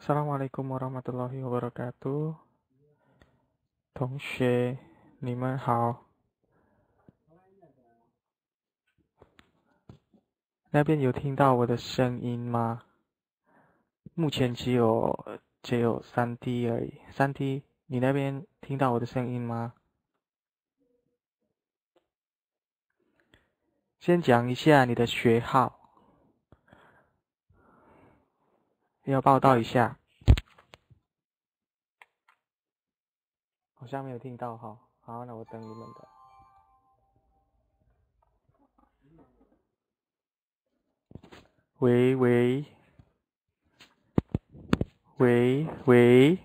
Assalamualaikum warahmatullahi wabarakatuh，同学，你们好。那边有听到我的声音吗？目前只有3D 而已。3D，你那边听到我的声音吗？先讲一下你的学号，要报道一下。好像没有听到哈。好，那我等你们的。喂喂喂喂。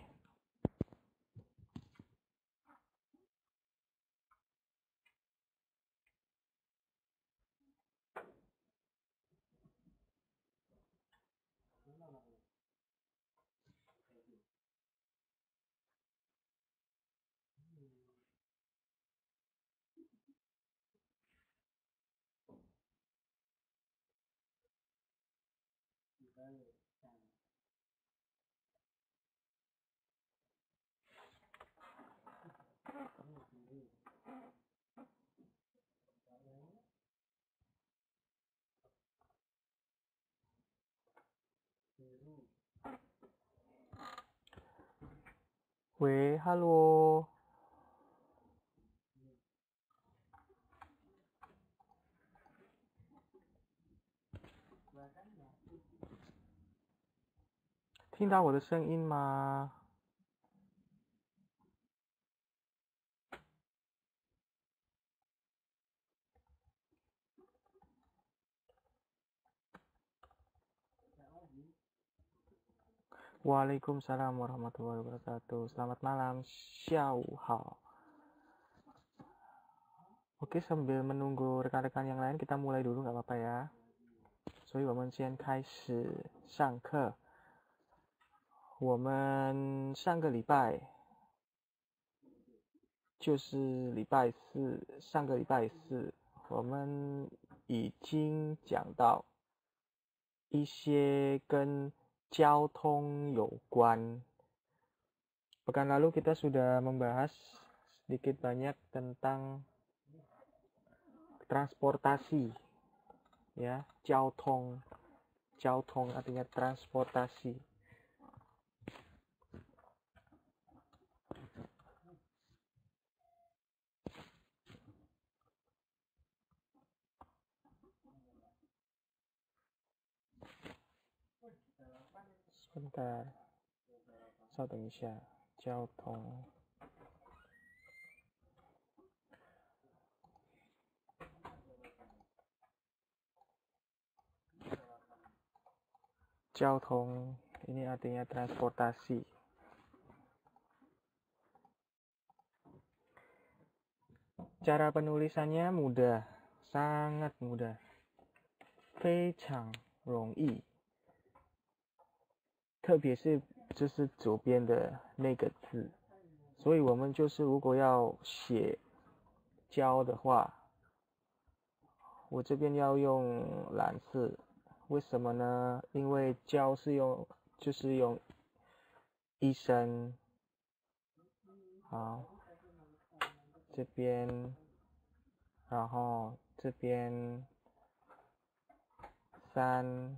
喂 ，Hello。听到我的声音吗？Waalaikumsalam warahmatullahi wabarakatuh. Selamat malam, 下午好。Oke, sambil menunggu rekan-rekan yang lain, kita mulai dulu nggak apa-apa ya. 所以我们先开始上课。我们上个礼拜就是礼拜四，上个礼拜四我们已经讲到一些跟交通有关。Pekan lalu kita sudah membahas sedikit banyak tentang transportasi, ya, 交通artinya transportasi. Sebentar, 稍等一下，交通。交通ini artinya transportasi. Cara penulisannya mudah, sangat mudah. 非常容易。特别是就是左边的那个字，所以我们就是如果要写交的话，我这边要用蓝字，为什么呢？因为交就是用一声，好，这边，然后这边3、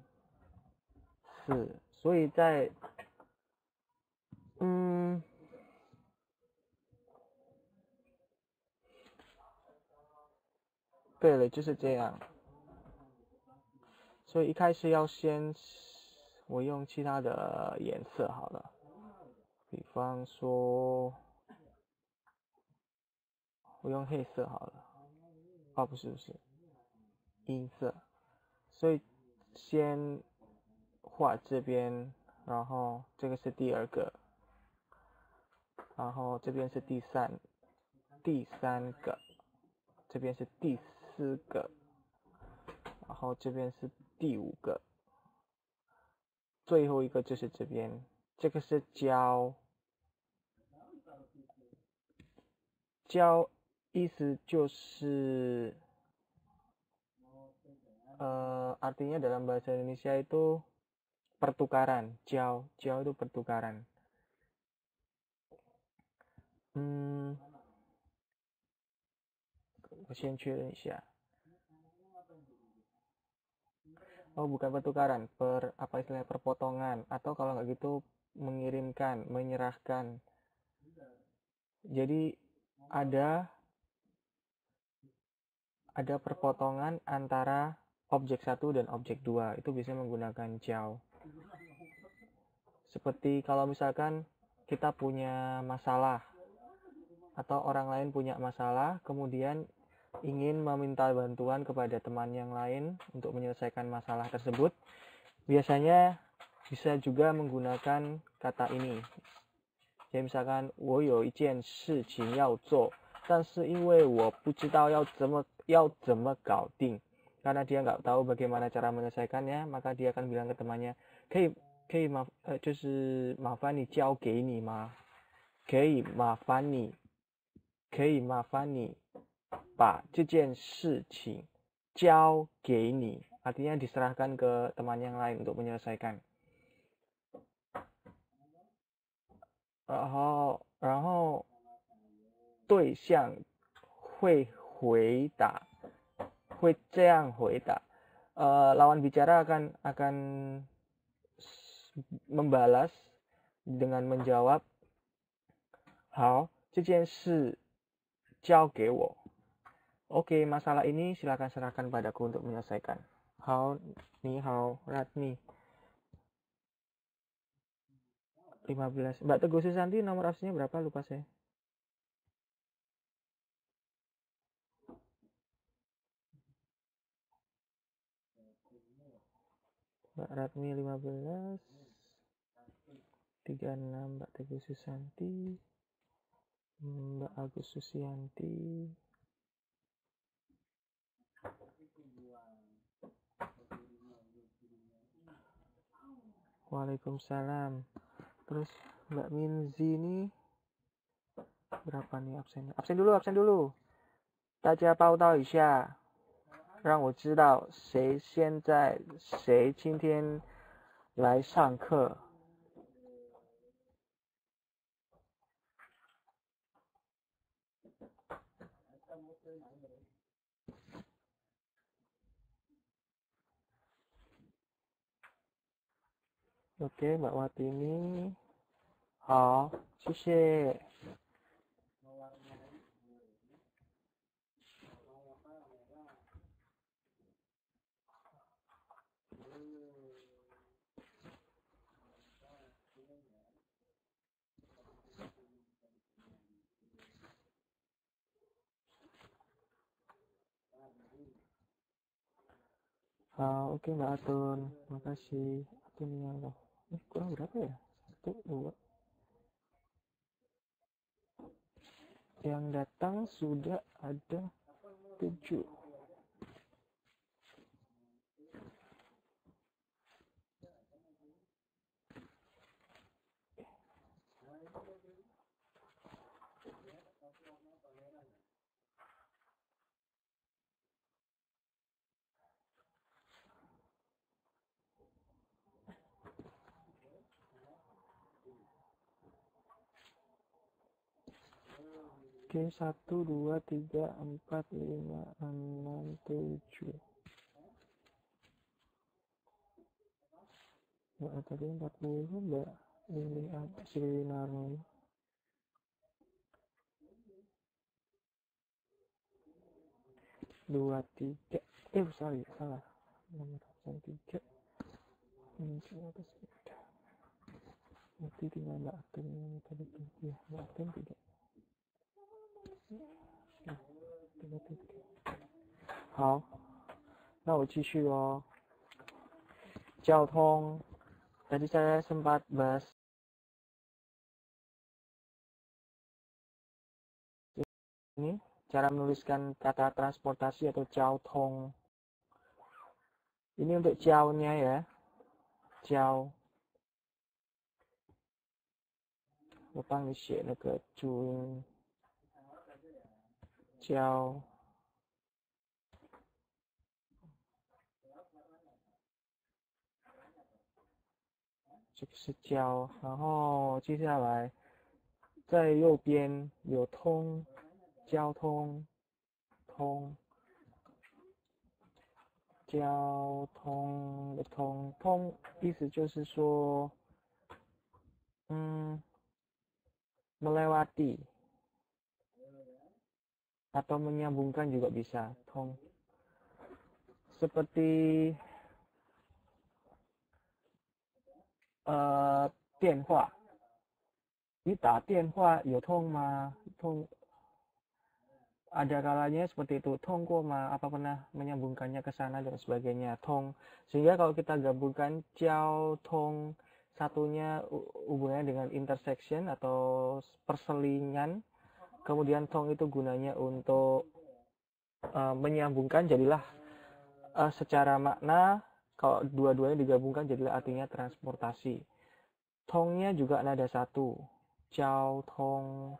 4，所以在对了，就是这样。所以一开始要先，我用其他的颜色好了，比方说，我用黑色好了。哦，不是，银色。所以先画这边，然后这个是第2个，然后这边是第三个，这边是第4个，然后这边是第5个，最后一个就是这边，这个是交，交意思就是artinya dalam bahasa Indonesia itu pertukaran, jiao itu pertukaran. 我先确认一下。Oh, bukan pertukaran, apa istilahnya, perpotongan, atau kalau nggak gitu mengirimkan, menyerahkan. Jadi ada perpotongan antara objek 1 dan objek 2, itu biasanya menggunakan jiao. Seperti kalau misalkan kita punya masalah atau orang lain punya masalah, kemudian ingin meminta bantuan kepada teman yang lain untuk menyelesaikan masalah tersebut, biasanya bisa juga menggunakan kata ini. Jadi misalkan 我有一件事情要做，但是因为我不知道要怎么搞定, karena dia nggak tahu bagaimana cara menyelesaikannya, maka dia akan bilang ke temannya, 就是麻烦你交给你吗？可以麻烦你把这件事情交给你, artinya diserahkan ke teman yang lain untuk menyelesaikan. 然后对象会回答，会这样回答. Lawan bicara akan membalas dengan menjawab, 好，这件事交给我. Oke, masalah ini silakan serahkan padaku untuk menyelesaikan. 好，你好Ratni. 15. Mbak Teguh Susanti, nomor absennya berapa? Lupa saya. Mbak Ratni 15. 36 Mbak Teguh Susanti. Mbak Agus Susianti. Waalaikumsalam. Terus Mbak Minzi ini berapa nih absennya? Absen dulu. 大家报道一下，让我知道谁今天来上课。Oke, Mbak Watini. 好，谢谢。好, oke Mbak Atun, makasih. Atun ya Allah. Kurang berapa ya? 1, 2. Yang datang sudah ada 7. Oke, 1, 2, 3, 4, 5, 6, 7. Mbak tadi 40, Mbak ini apa sih naruh? 2, 3. Sorry, salah. Nomor 3. Ini apa sih? Nanti tinggal Mbak Atun yang tadi tuh. Ya, Mbak Atun 3. 好，那我继续哦。交通 tadi saya sempat bahas ini, cara menuliskan kata transportasi atau jiaotong. Ini untuk jiao-nya ya, jiao. 我帮你写那个注音教，这个是教，然后接下来在右边有通，交通，通，交通的通，通意思就是说，melewati atau menyambungkan juga bisa, tong. Seperti 电话，你打电话有通吗？通 ada kalanya seperti itu, tongko ma, apa pernah menyambungkannya ke sana dan sebagainya, tong. Sehingga kalau kita gabungkan jiao tong, satunya hubungannya dengan intersection atau perselingan, kemudian tong itu gunanya untuk menyambungkan, jadilah secara makna kalau dua-duanya digabungkan jadilah artinya transportasi. Tongnya juga nada satu, jiao tong.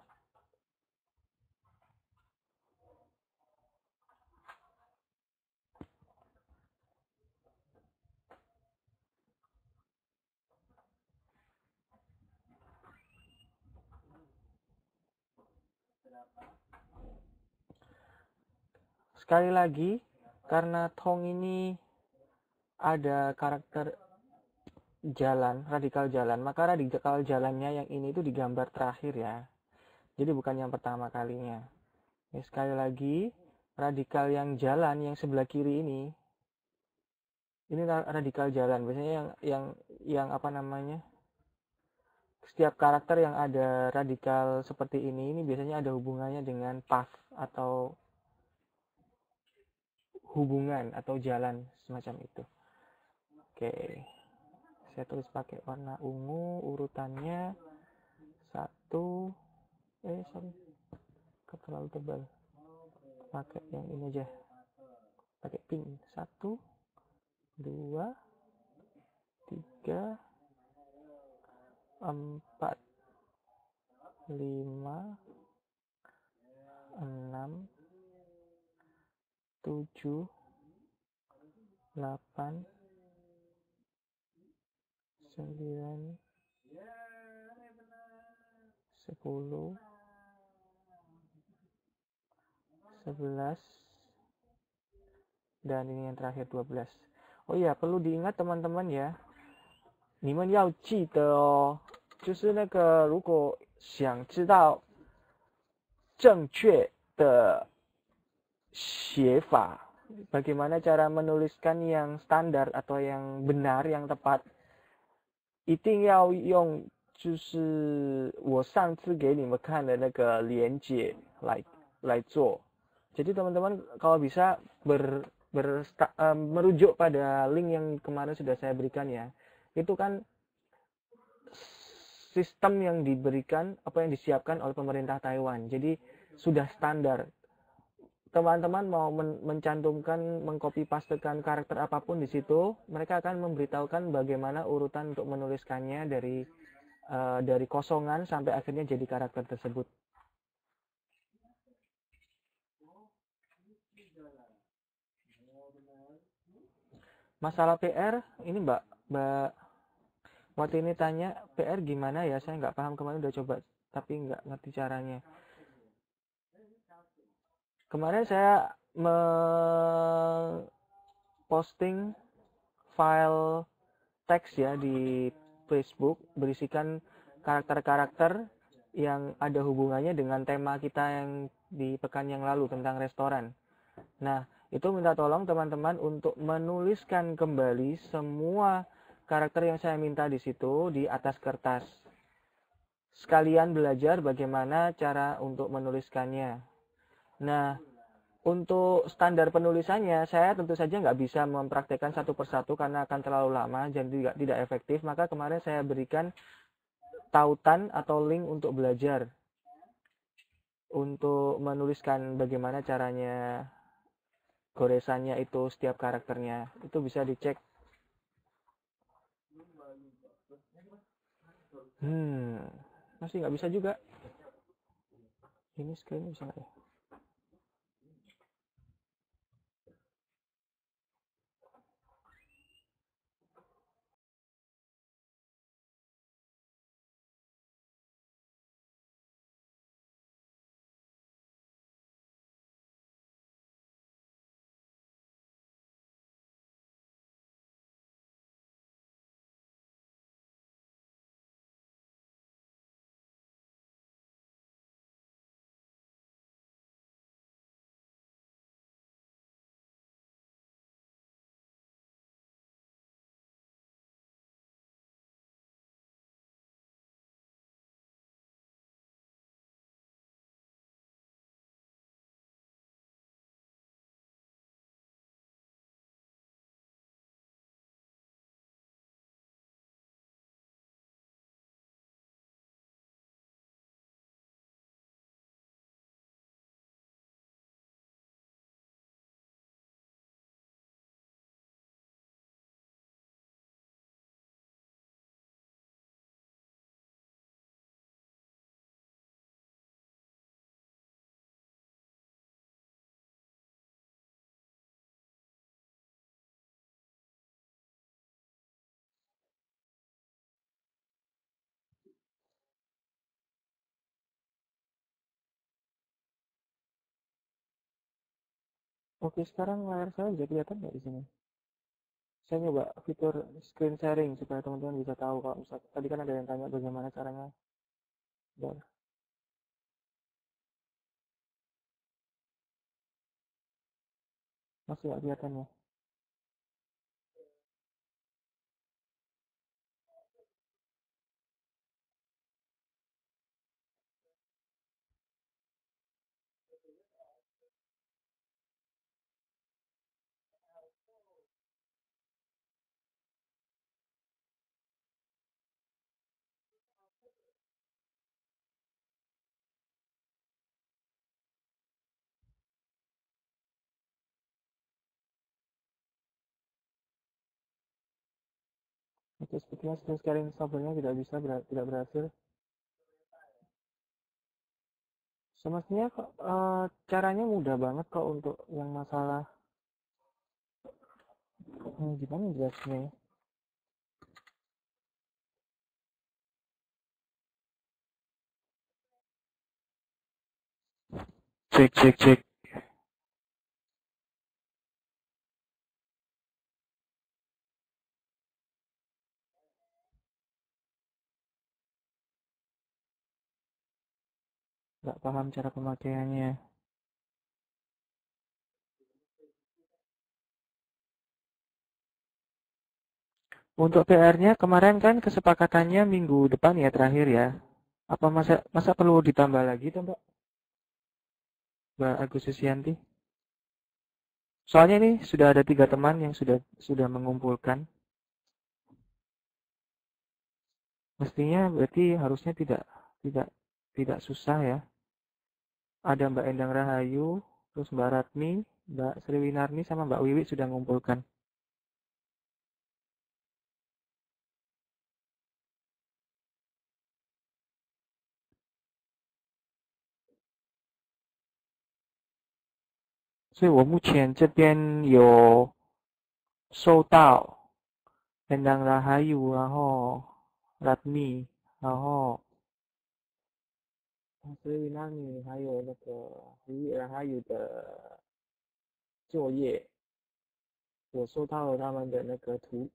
Sekali lagi, karena tong ini ada karakter jalan, radikal jalan, maka radikal jalannya yang ini itu digambar terakhir ya. Jadi bukan yang pertama kalinya. Ya, sekali lagi, radikal yang jalan yang sebelah kiri ini radikal jalan. Biasanya yang apa namanya? Setiap karakter yang ada radikal seperti ini biasanya ada hubungannya dengan path atau hubungan atau jalan semacam itu. Oke, saya tulis pakai warna ungu, urutannya 1, sorry, terlalu tebal, pakai yang ini aja, pakai pink, 1, 2, 3, 4, 5, 6, 7, 8, 9, 10, 11, dan ini yang terakhir 12. Oh iya, perlu diingat teman-teman ya, 你们要记得哦，就是那个如果想知道正确的写法, bagaimana cara menuliskan yang standar atau yang benar, yang tepat, 一定要用就是我上次给你们看的那个连结来做. Jadi teman-teman kalau bisa merujuk pada link yang kemarin sudah saya berikan ya. Itu kan sistem yang diberikan, apa yang disiapkan oleh pemerintah Taiwan. Jadi sudah standar. Teman-teman mau mencantumkan, mengcopy pastekan karakter apapun di situ, mereka akan memberitahukan bagaimana urutan untuk menuliskannya dari kosongan sampai akhirnya jadi karakter tersebut. Masalah PR, ini Mbak waktu ini tanya PR gimana ya, saya nggak paham, kemarin udah coba tapi nggak ngerti caranya. Kemarin saya posting file teks ya di Facebook berisikan karakter-karakter yang ada hubungannya dengan tema kita yang di pekan yang lalu tentang restoran. Nah, itu minta tolong teman-teman untuk menuliskan kembali semua karakter yang saya minta di situ di atas kertas. Sekalian belajar bagaimana cara untuk menuliskannya. Nah, untuk standar penulisannya, saya tentu saja nggak bisa mempraktekkan satu persatu karena akan terlalu lama dan juga tidak efektif. Maka kemarin saya berikan tautan atau link untuk belajar. Untuk menuliskan bagaimana caranya goresannya itu setiap karakternya. Itu bisa dicek. Masih nggak bisa juga. Ini screen bisa nggak ya? Oke, sekarang layar saya bisa kelihatan nggak di sini? Saya nyoba fitur screen sharing supaya teman-teman bisa tahu kalau misalnya tadi kan ada yang tanya bagaimana caranya. Bentar. Masih nggak kelihatan ya? Oke, sepertinya screen sharing software-nya tidak berhasil. Semestinya kok caranya mudah banget kok untuk yang masalah gimana jelasnya ya? Cek cek cek. Nggak paham cara pemakaiannya. Untuk PR-nya kemarin kan kesepakatannya minggu depan ya terakhir ya. Apa masa perlu ditambah lagi tuh Mbak Agus Susianti? Soalnya ini sudah ada 3 teman yang sudah mengumpulkan. Mestinya berarti harusnya tidak tidak susah ya. Ada Mbak Endang Rahayu, terus Mbak Ratmi, Mbak Sriwinarni sama Mbak Wiwi sudah mengumpulkan.所以我目前这边有收到 Endang Rahayu，然后 Ratmi，然后 Sriwinarni，还有那个 Wiwi Rahayu 的作业，我收到了他们的那个图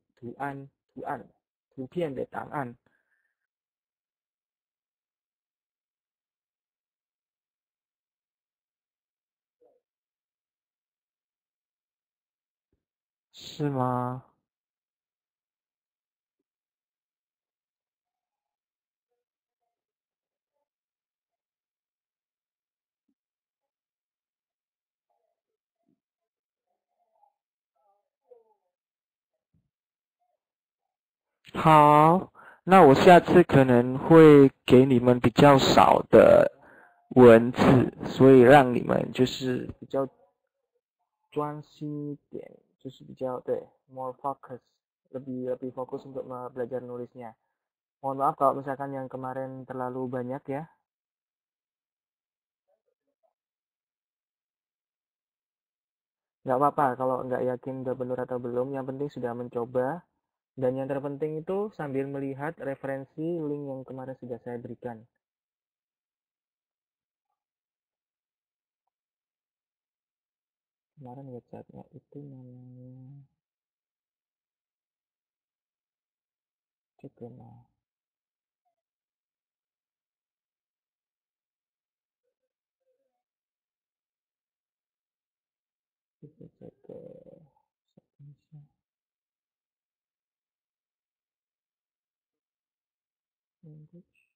片的档案，是吗？好，那我下次可能会给你们比较少的文字，所以让你们就是比较专心一点，就是比较对 more focus，lebih lebih fokus untuk belajar nulisnya. Mohon maaf kalau misalkan yang kemarin terlalu banyak ya. Nggak apa-apa kalau nggak yakin udah benar atau belum, yang penting sudah mencoba. Dan yang terpenting itu sambil melihat referensi link yang kemarin sudah saya berikan. Kemarin websitenya itu namanya Cikuna. Kita cek ke Indonesia. Language.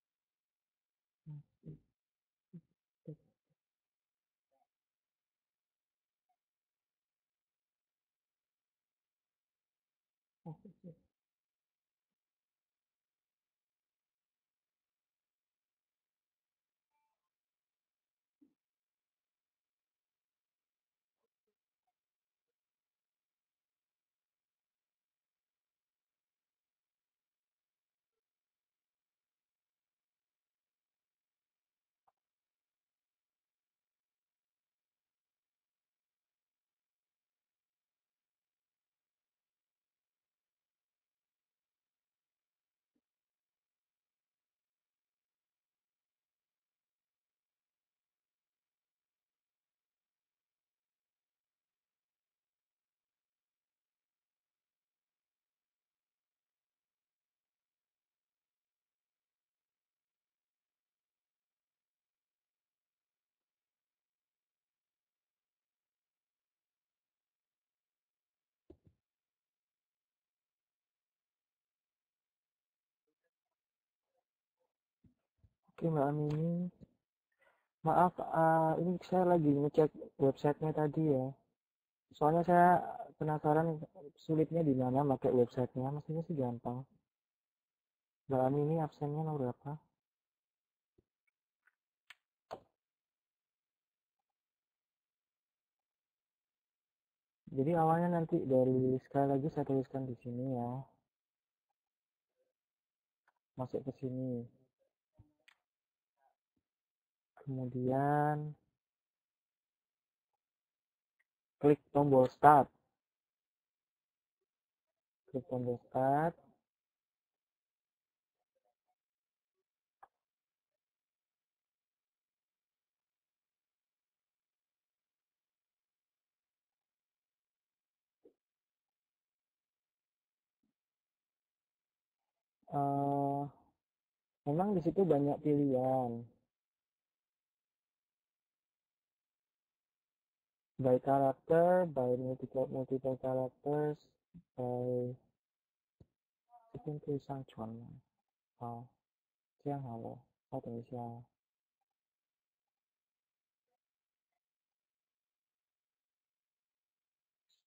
Oke Mbak Amini, maaf, ini saya lagi ngecek websitenya tadi ya. Soalnya saya penasaran sulitnya di mana pakai websitenya, mestinya sih gampang. Mbak Amini absennya nomor berapa? Jadi awalnya nanti dari sekali lagi saya tuliskan di sini ya, masuk ke sini. Kemudian klik tombol start, klik tombol start. Eh, memang di situ banyak pilihan, by character, by multiple characters, by 这边可以上传吗？好，这样好了，稍等一下哦。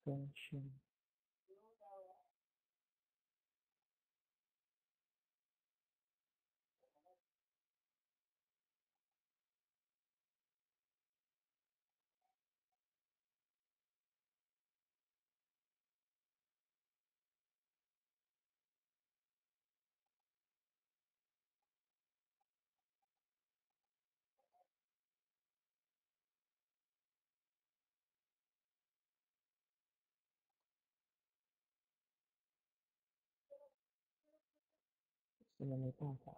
Extension。现在没办法。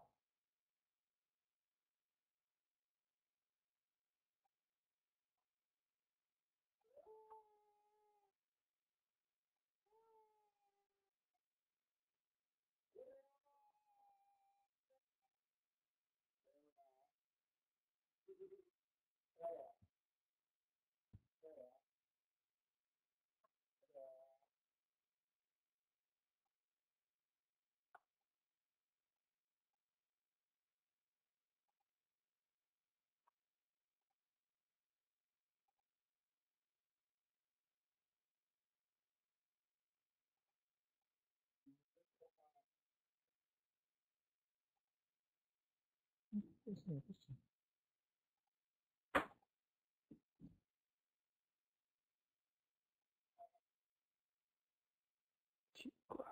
不行不行，奇怪。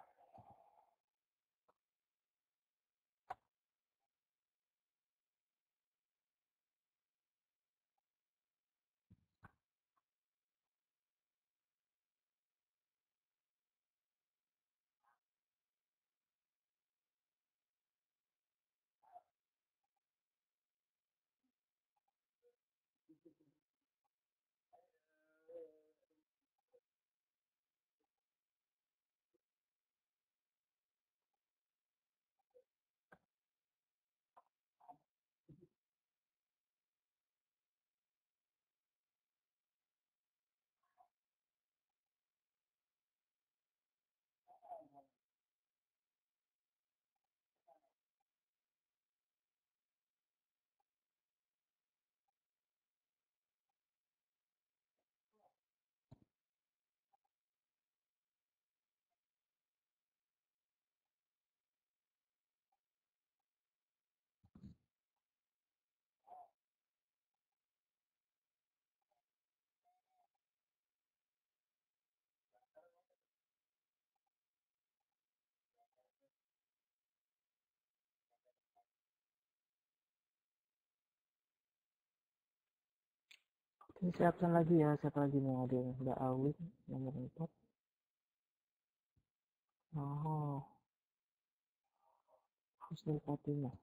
Siapkan lagi ya, siapa lagi mau hadir? Mbak Awin, nomor 4. Oh, Husnul Fatimah.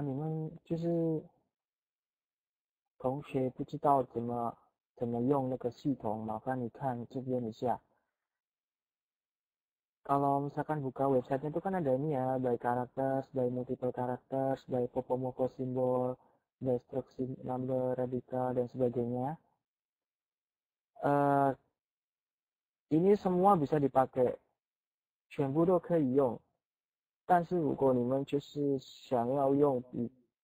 你们就是同学不知道怎么用那个系统，麻烦你看这边一下。Kalau misalkan buka websitenya itu kan ada ini ya, by characters, by multiple characters, by Popomoko symbol, by struct number, radical, dan sebagainya. Eh, ini semua bisa dipakai, 全部都可以用。但是如果你们就是想要用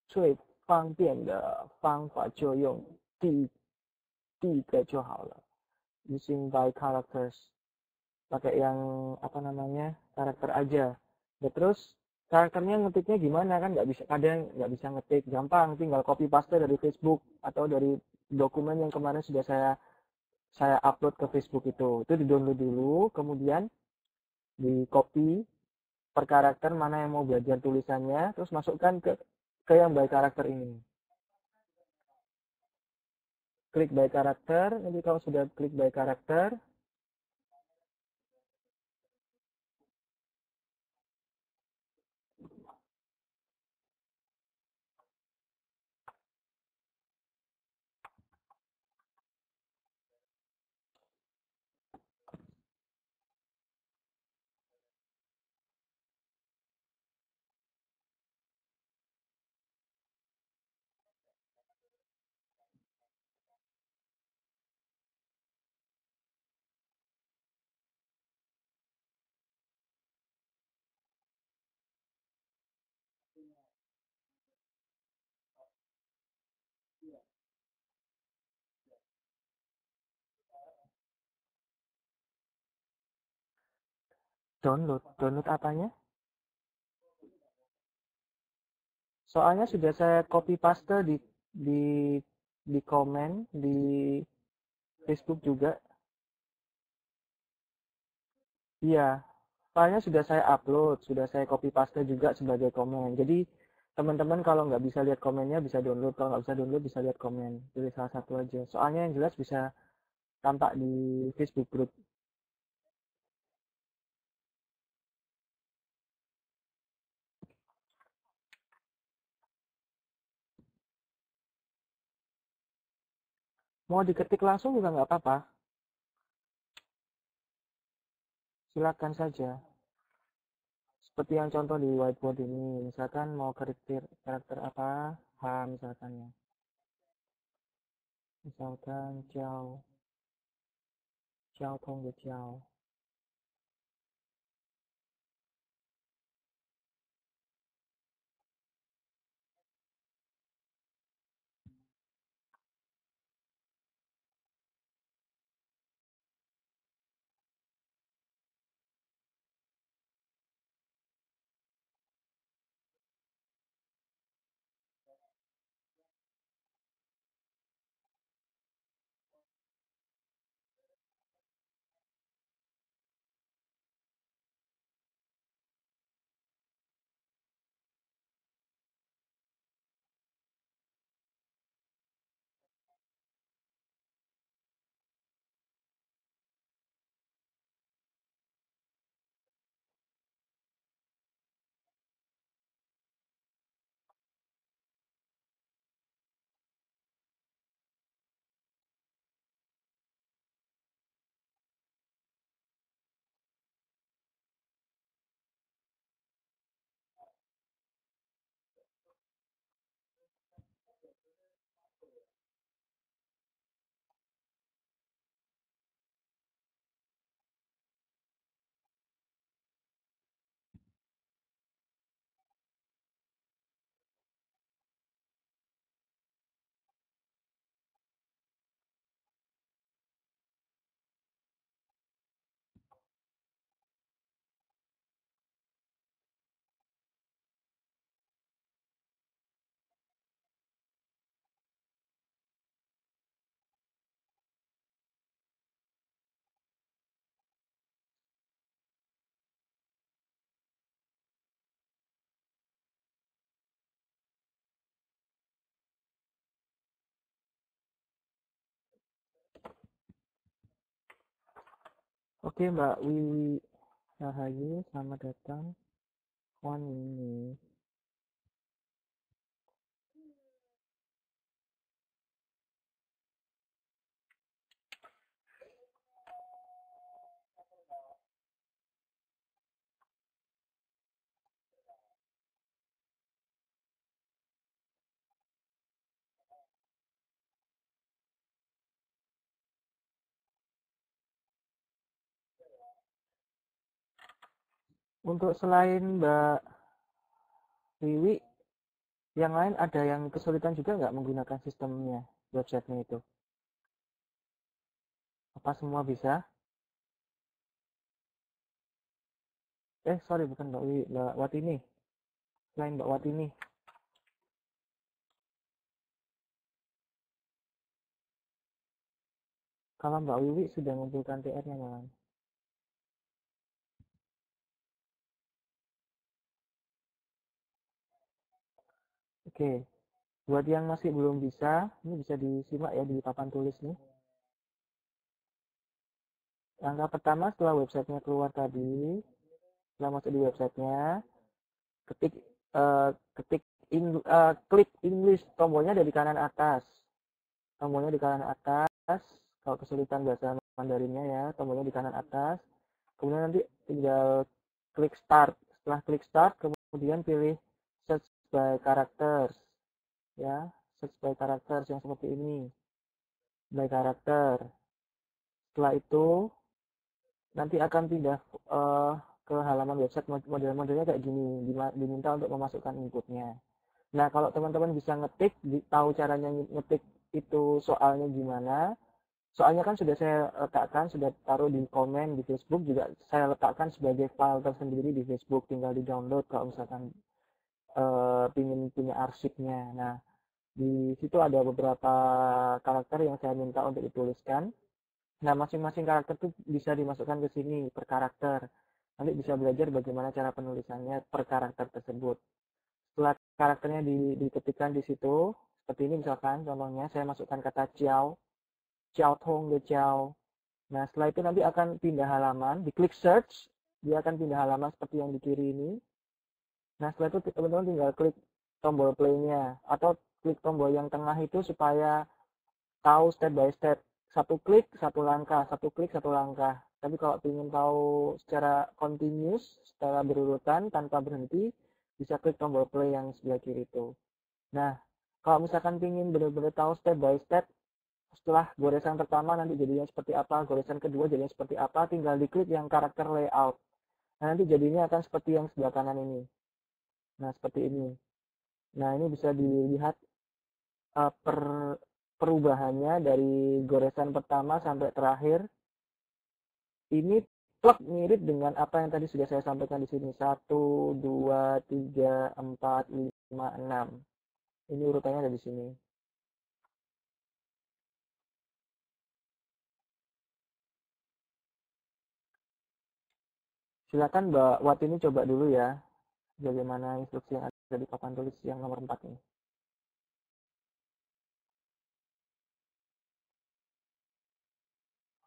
最方便的方法，就用第一个就好了。Using by characters, pakai yang apa namanya karakter aja. Ya, terus karakternya ngetiknya gimana kan nggak bisa, kadang nggak bisa ngetik, gampang tinggal copy paste dari Facebook atau dari dokumen yang kemarin sudah saya upload ke Facebook itu di download dulu, kemudian di copy per karakter mana yang mau belajar tulisannya, terus masukkan ke yang by karakter ini. Klik by karakter, nanti kalau sudah klik by karakter, download apanya? Soalnya sudah saya copy paste di di komen di Facebook juga. Iya, filenya sudah saya upload, sudah saya copy paste juga sebagai komen. Jadi teman-teman kalau nggak bisa lihat komennya bisa download, kalau nggak bisa download bisa lihat komen. Pilih salah satu aja. Soalnya yang jelas bisa tampak di Facebook group. Mau diketik langsung juga nggak apa-apa. Silakan saja. Seperti yang contoh di whiteboard ini, misalkan mau karakter apa, H misalkan ya. Misalkan Ciao, Ciao Tong de Ciao. Oke, Mbak Wiwi Rahayu, selamat datang. Wan ini. Untuk selain Mbak Wiwi, yang lain ada yang kesulitan juga nggak menggunakan sistemnya, websitenya itu? Apa semua bisa? Sorry, bukan Mbak Wiwi, Mbak Watini. Selain Mbak Watini. Kalau Mbak Wiwi sudah mengumpulkan PR-nya, Malam. Oke, buat yang masih belum bisa, ini bisa disimak ya di papan tulis nih. Langkah pertama setelah websitenya keluar tadi, setelah masuk di websitenya, ketik ketik klik English, tombolnya ada di kanan atas. Tombolnya di kanan atas. Kalau kesulitan bahasa Mandarinnya ya, tombolnya di kanan atas. Kemudian nanti tinggal klik start. Setelah klik start, kemudian pilih search by characters. Ya, search by characters yang seperti ini. By character. Setelah itu nanti akan pindah ke halaman website, model-modelnya kayak gini, diminta untuk memasukkan inputnya. Nah, kalau teman-teman bisa ngetik, tahu caranya ngetik itu soalnya gimana, soalnya kan sudah saya letakkan, sudah taruh di komen di Facebook, juga saya letakkan sebagai file tersendiri di Facebook, tinggal di download kalau misalkan ingin punya arsipnya. Nah, di situ ada beberapa karakter yang saya minta untuk dituliskan. Nah, masing-masing karakter itu bisa dimasukkan ke sini per karakter. Nanti bisa belajar bagaimana cara penulisannya per karakter tersebut. Setelah karakternya diketikkan di situ, seperti ini misalkan contohnya saya masukkan kata ciao, ciao tong de ciao. Nah, setelah itu nanti akan pindah halaman, diklik search, dia akan pindah halaman seperti yang di kiri ini. Nah, setelah itu teman-teman tinggal klik tombol play-nya atau klik tombol yang tengah itu supaya tahu step by step, satu klik satu langkah, satu klik satu langkah. Tapi kalau ingin tahu secara continuous, secara berurutan tanpa berhenti, bisa klik tombol play yang sebelah kiri itu. Nah, kalau misalkan ingin benar-benar tahu step by step, setelah goresan pertama nanti jadinya seperti apa, goresan kedua jadinya seperti apa, tinggal diklik yang karakter layout. Nah, nanti jadinya akan seperti yang sebelah kanan ini. Nah, seperti ini. Nah, ini bisa dilihat perubahannya dari goresan pertama sampai terakhir. Ini plek mirip dengan apa yang tadi sudah saya sampaikan di sini. 1, 2, 3, 4, 5, 6. Ini urutannya ada di sini. Silakan Mbak Watini coba dulu ya, bagaimana instruksi yang ada di papan tulis yang nomor 4 ini.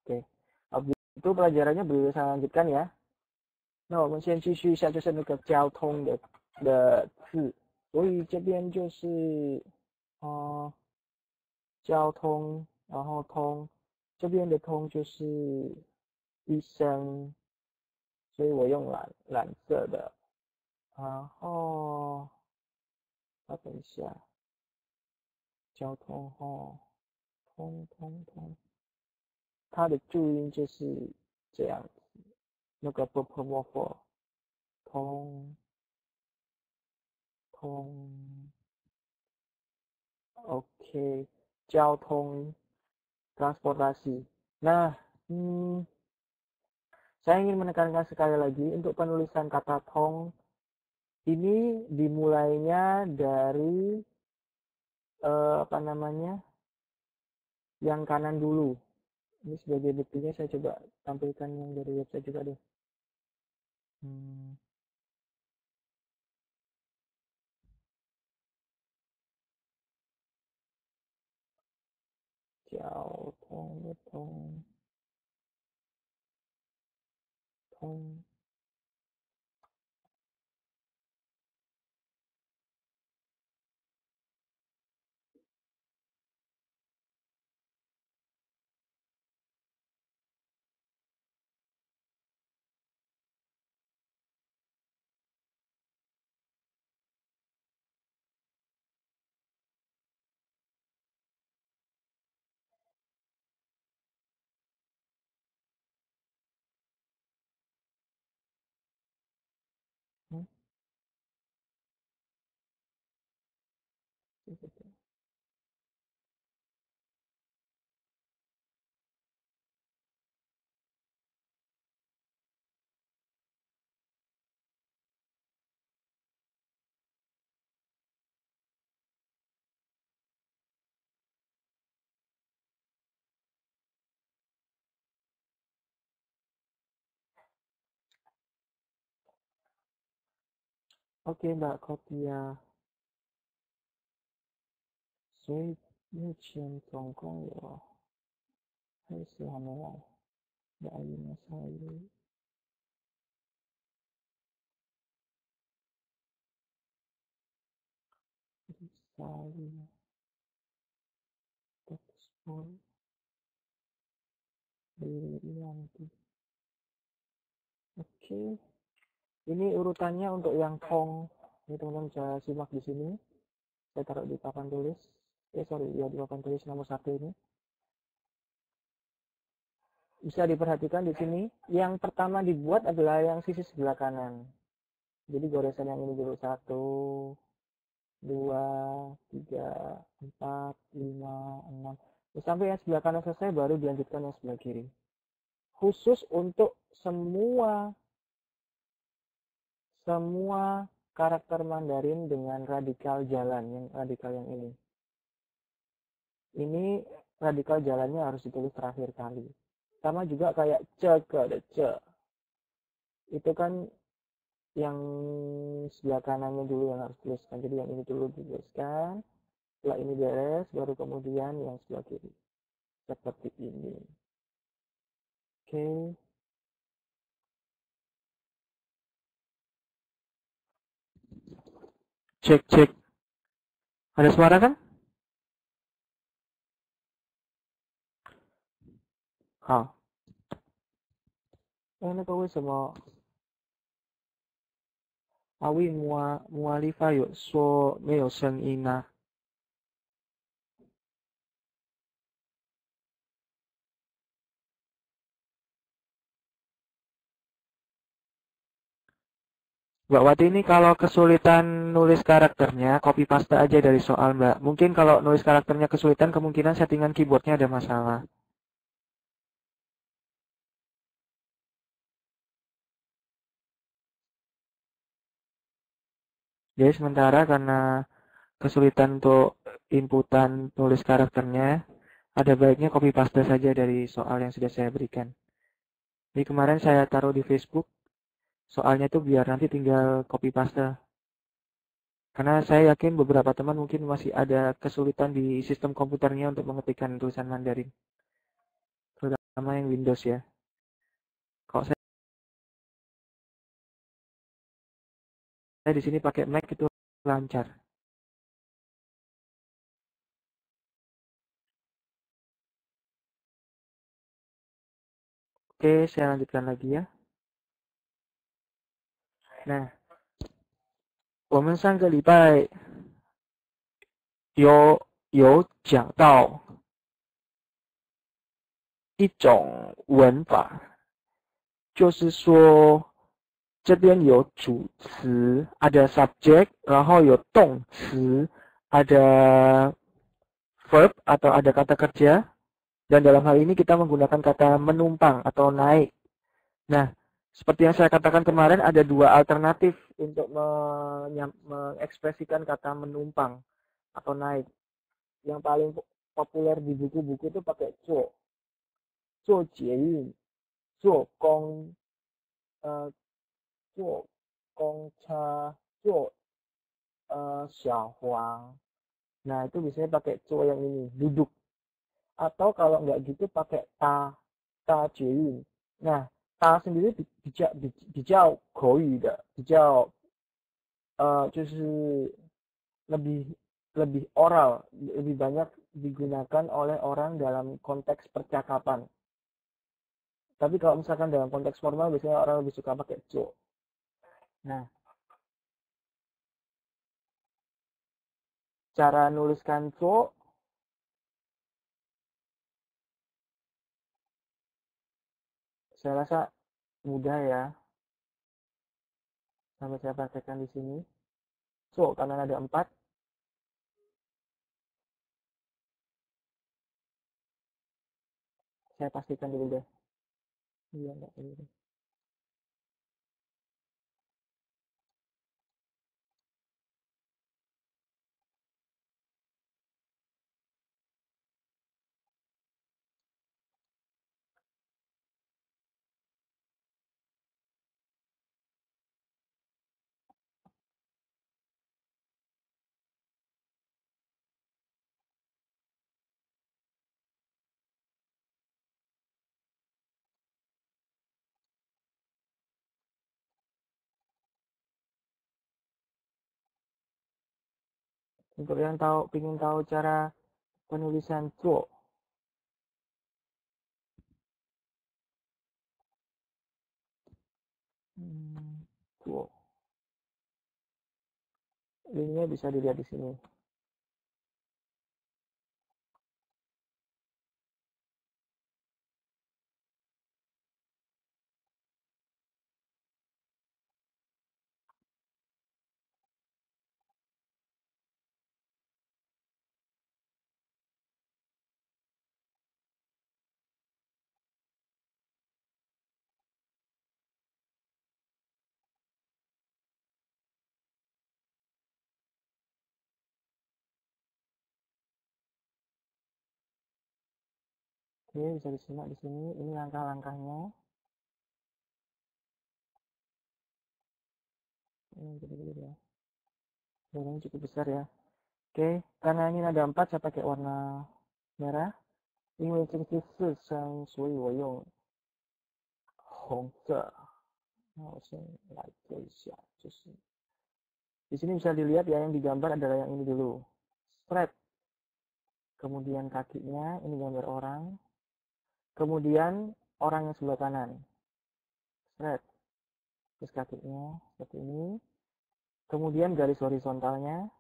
Oke, habis itu pelajarannya boleh saya lanjutkan ya. 那我们先继续一下，就是那个交通的字，所以这边就是交通，然后通，这边的通就是一声，所以我用蓝色的，然后等一下，交通通，它的注音就是这样子，那个 p r o f o 通 OK，交通 transportasi. Nah, saya ingin menekankan sekali lagi untuk penulisan kata tong ini dimulainya dari apa namanya yang kanan dulu. Ini sebagai buktinya saya coba tampilkan yang dari website juga deh. Tong. 空。Oke Mbak Kotia, 所以目前总共有还是还没来，来年3月。Sali, Texpol, Brilianti. Oke, ini urutannya untuk yang Kong. Ini teman-teman bisa simak di sini. Saya taruh di papan tulis. Di papan tulis nomor 1 ini. Bisa diperhatikan di sini. Yang pertama dibuat adalah yang sisi sebelah kanan. Jadi goresan yang ini dulu 1, 2, 3, 4, 5, 6. Sampai yang sebelah kanan selesai baru dilanjutkan yang sebelah kiri. Khusus untuk semua karakter Mandarin dengan radikal jalan, yang radikal yang ini. Ini radikal jalannya harus ditulis terakhir kali. Sama juga kayak ada ce. Itu kan yang sebelah kanannya dulu yang harus tuliskan. Jadi yang ini dulu dituliskan. Setelah ini beres, baru kemudian yang sebelah kiri. Seperti ini. Oke. Cek. Ada suara kan? 好。那个为什么阿威穆阿利法有说没有声音呢？Mbak Wati ini kalau kesulitan nulis karakternya, copy paste aja dari soal Mbak. Mungkin kalau nulis karakternya kesulitan, kemungkinan settingan keyboardnya ada masalah. Jadi sementara karena kesulitan untuk inputan nulis karakternya, ada baiknya copy paste saja dari soal yang sudah saya berikan. Jadi kemarin saya taruh di Facebook, soalnya tuh biar nanti tinggal copy paste. Karena saya yakin beberapa teman mungkin masih ada kesulitan di sistem komputernya untuk mengetikkan tulisan Mandarin. Terutama yang Windows ya. Kalau saya di sini pakai Mac itu lancar. Oke, saya lanjutkan lagi ya. Nah, 我们上个礼拜有讲到一种文法，就是说这边有主词 ada subjek， 然后有动词 ada verb atau ada kata kerja, dan dalam hal ini kita menggunakan kata menumpang atau naik. Nah, seperti yang saya katakan kemarin, ada dua alternatif untuk mengekspresikan kata menumpang atau naik. Yang paling populer di buku-buku itu pakai zuo jieyun, zuo gongcha, zuo xiaohuang. Nah, itu biasanya pakai zuo yang ini, duduk. Atau kalau nggak gitu pakai ta jieyun. Nah, 它sendiri比较口语的，就是lebih lebih oral, lebih banyak digunakan oleh orang dalam konteks percakapan. Tapi kalau misalkan dalam konteks formal biasanya orang lebih suka pakai co. Nah, cara nuliskan co saya rasa mudah ya. Sampai saya praktekkan di sini. Co karena ada 4. Saya pastikan dulu deh. Iya, enggak dulu. Untuk yang ingin tahu cara penulisan co, co, linknya bisa dilihat di sini. Oke, bisa disimak di sini. Ini langkah-langkahnya. Ini gede-gede ya. Ini cukup besar ya. Oke, karena ini ada 4, saya pakai warna merah. 因为这个是四声，所以我用红色。那我先来做一下，就是di sini bisa dilihat ya, yang digambar adalah yang ini dulu. Strap. Kemudian kakinya, ini gambar orang. Kemudian orang yang sebelah kanan. Strap. Terus kakinya seperti ini. Kemudian garis horizontalnya.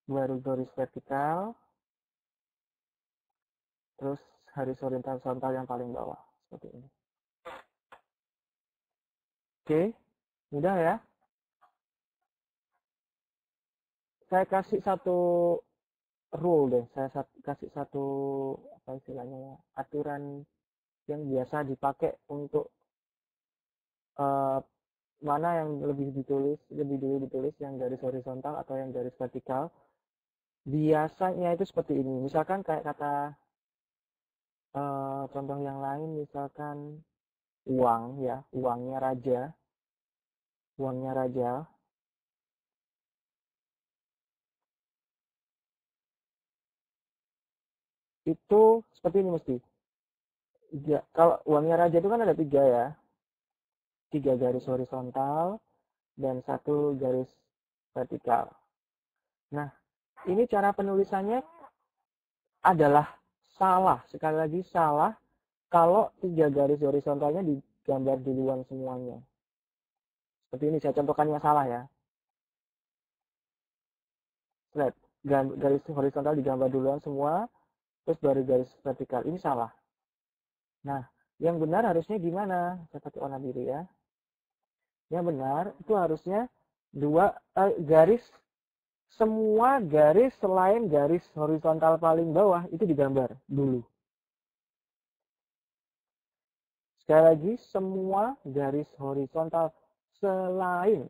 Baru garis vertikal. Terus garis horizontal yang paling bawah. Seperti ini. Oke. Mudah ya. Saya kasih satu rule deh. Saya kasih satu apa istilahnya ya, aturan yang biasa dipakai untuk mana yang lebih dulu ditulis yang garis horizontal atau yang garis vertikal. Biasanya itu seperti ini. Misalkan kayak kata contoh yang lain, misalkan uang ya, uangnya raja. Itu seperti ini mesti. Ya, kalau uangnya raja itu kan ada 3 ya. 3 garis horizontal dan 1 garis vertikal. Nah, ini cara penulisannya adalah salah. Sekali lagi salah kalau 3 garis horizontalnya digambar duluan semuanya. Seperti ini, saya contohkannya salah ya. Lihat, garis horizontal digambar duluan semua, terus baru garis vertikal. Ini salah. Nah, yang benar harusnya gimana? Saya pakai warna biru ya. Yang benar itu harusnya semua garis selain garis horizontal paling bawah itu digambar dulu. Sekali lagi, semua garis horizontal selain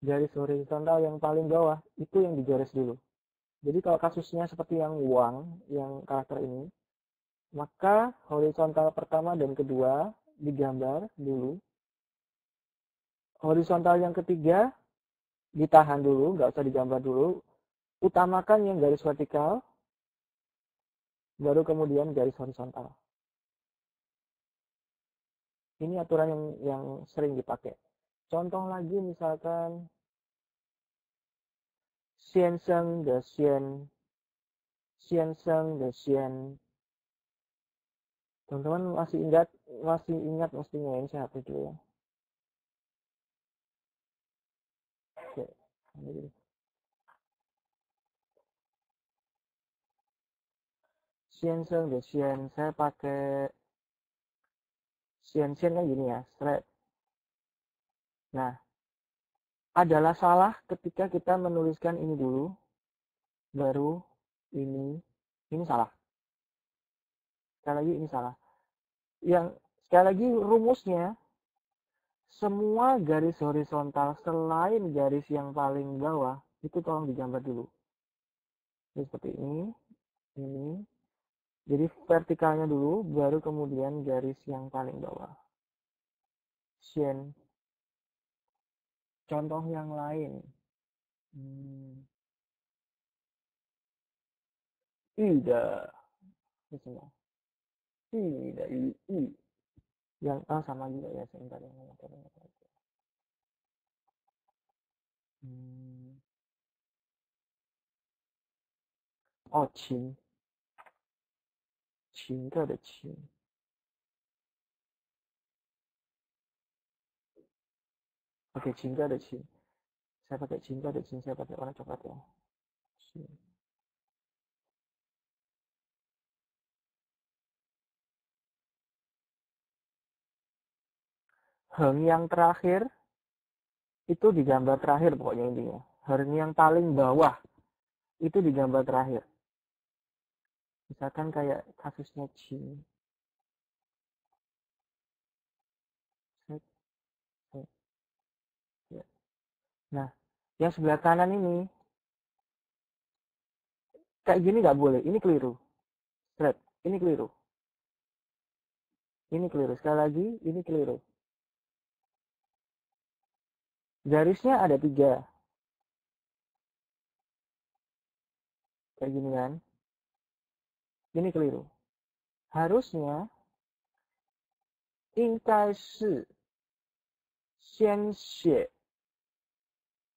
garis horizontal yang paling bawah itu yang digaris dulu. Jadi kalau kasusnya seperti yang uang, yang karakter ini, maka horizontal pertama dan kedua digambar dulu. Horizontal yang ketiga ditahan dulu, nggak usah digambar dulu. Utamakan yang garis vertikal, baru kemudian garis horizontal. Ini aturan yang sering dipakai. Contoh lagi misalkan 先生的先 先生的先. Teman-teman masih ingat mestinya siapa itu ya? Oke. Xian de Xian, saya pakai Xian kan gini ya, straight. Nah, adalah salah ketika kita menuliskan ini dulu, baru ini salah. Sekali lagi ini salah. Sekali lagi rumusnya, semua garis horizontal selain garis yang paling bawah, itu tolong digambar dulu. Jadi seperti ini. Jadi vertikalnya dulu, baru kemudian garis yang paling bawah. Xian. Contoh yang lain. 玉的是什么？玉的玉 yang sama juga ya sebentar ya. Oh 琴课的琴。Oke, 琴课的琴。saya pakai 琴课的琴， saya pakai warna coklat ya. 琴。Heng yang terakhir itu digambar terakhir pokoknya intinya. Heng yang paling bawah itu digambar terakhir. Misalkan kayak kasusnya Qin. Nah, yang sebelah kanan ini kayak gini nggak boleh. Ini keliru. Straight. Ini keliru. Ini keliru. Sekali lagi, ini keliru. Garisnya ada 3. Kayak gini kan. Ini keliru. Harusnya 应该是先写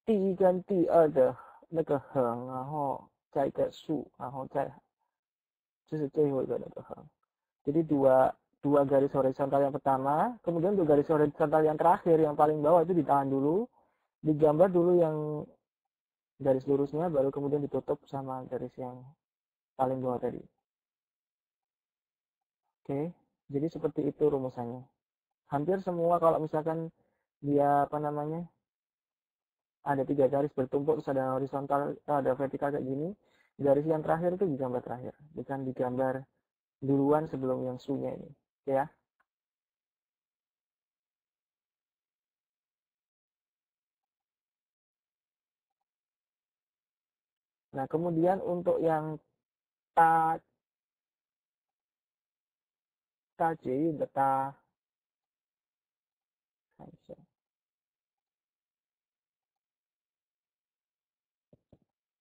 第一跟第二的那个横，然后再一个竖，然后再就是最后一个那个横。Jadi dua garis horizontal yang pertama, kemudian 2 garis horizontal yang terakhir yang paling bawah itu ditahan dulu, digambar dulu yang garis lurusnya, baru kemudian ditutup sama garis yang paling bawah tadi. Oke, jadi seperti itu rumusannya. Hampir semua kalau misalkan dia ada 3 garis bertumpuk, terus ada horizontal, ada vertikal kayak gini, garis yang terakhir itu digambar terakhir, bukan digambar duluan sebelum yang su-nya ini. Oke ya. Nah, kemudian untuk yang ta jeyu的ta 看一下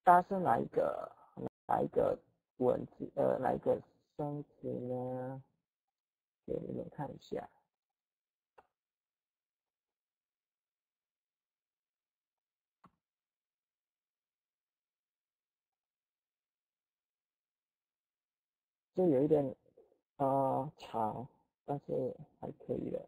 ，ta 是哪一个文字哪一个生词呢？给你们看一下。这有一点长，但是还可以的。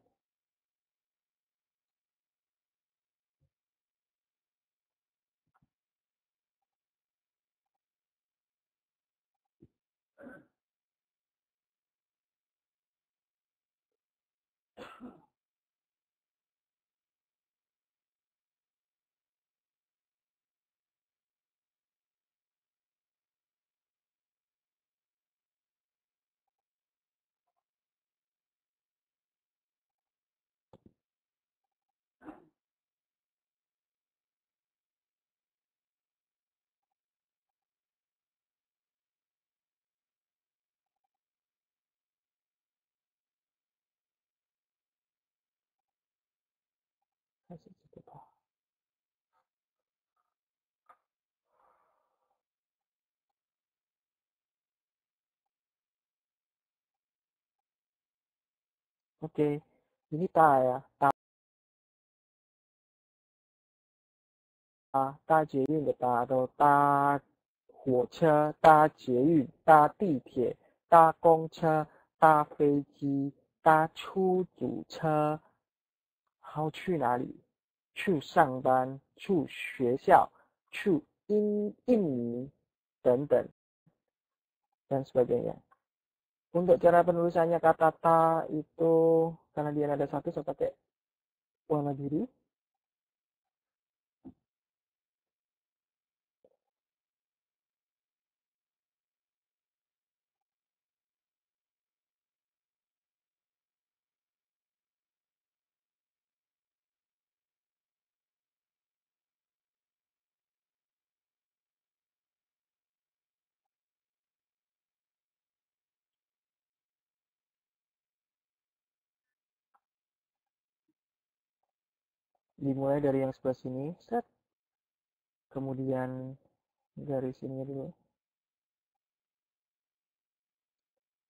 开始这个吧。Oke, Ini ta ya, ta,搭捷运的搭，都搭火车、搭捷运、搭地铁、搭公车、搭飞机、搭出租车，然后去哪里？去上班、去学校、去印尼等等dan sebagainya. Untuk cara penulisannya kata ta itu karena dia ada satu saya pakai warna biru. Dimulai dari yang sebelah sini, set. Kemudian garis ini dulu.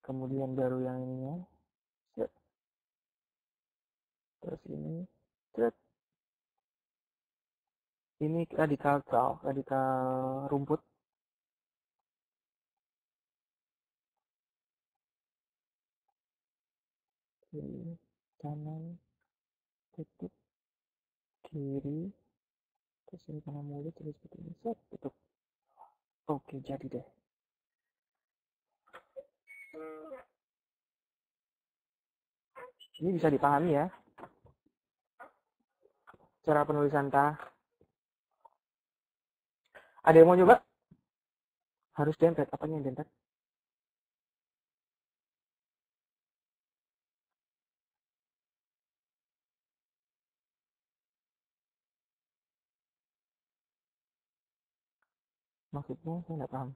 Kemudian baru yang ininya, set. Terus ini, set. Ini radikal rumput. Kiri, kanan, tutup, kiri. Terus ini kanan mulut, terus seperti ini, set, tutup. Oke, jadi deh. Ini bisa dipahami ya, cara penulisan ta. Ada yang mau coba? Harus dempet, apanya yang dempet? Maksudnya saya nggak paham.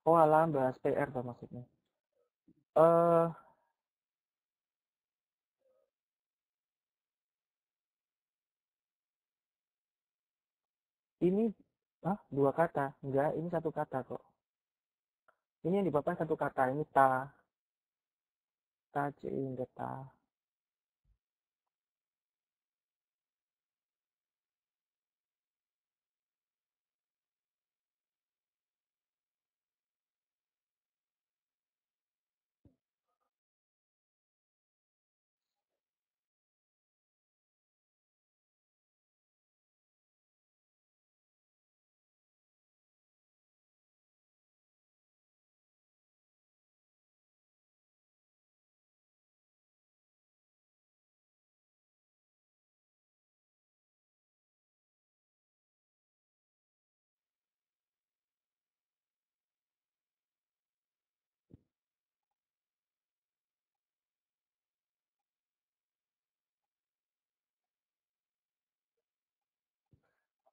Oh alah, bahas PR tuh maksudnya. Eh ini dua kata? Enggak, ini satu kata kok. Ini yang di papan satu kata, ini ta, ta, enggak ta.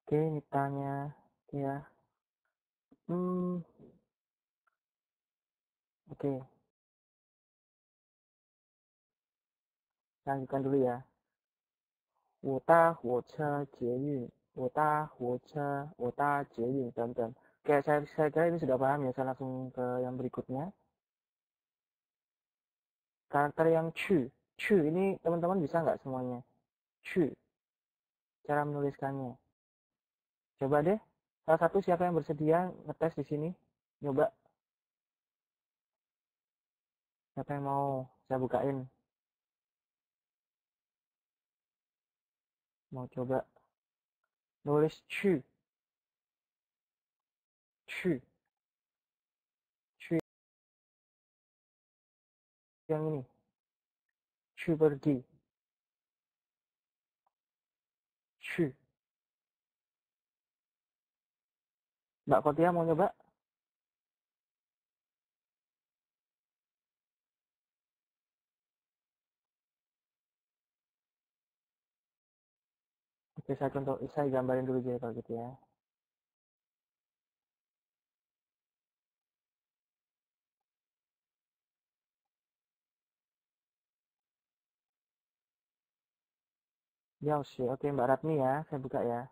Oke, ini tanya ya. Oke, lanjutkan dulu ya. 我搭火车、捷运，我搭火车，我搭捷运 等等. Oke, saya kira ini sudah paham ya. Saya langsung ke yang berikutnya. Karakter yang chu. Chu ini teman-teman bisa nggak semuanya? Chu. Cara menuliskannya. Coba deh. Salah satu siapa yang bersedia ngetes di sini? Coba. Siapa yang mau? Saya bukain. Mau coba. Nulis chu. Chu. Chu yang ini. Chu pergi. Chu. Mbak Kotia mau coba? Oke, saya gambarin dulu aja kalau gitu ya. Yaoshi. Oke, Mbak Ratmi ya. Saya buka ya.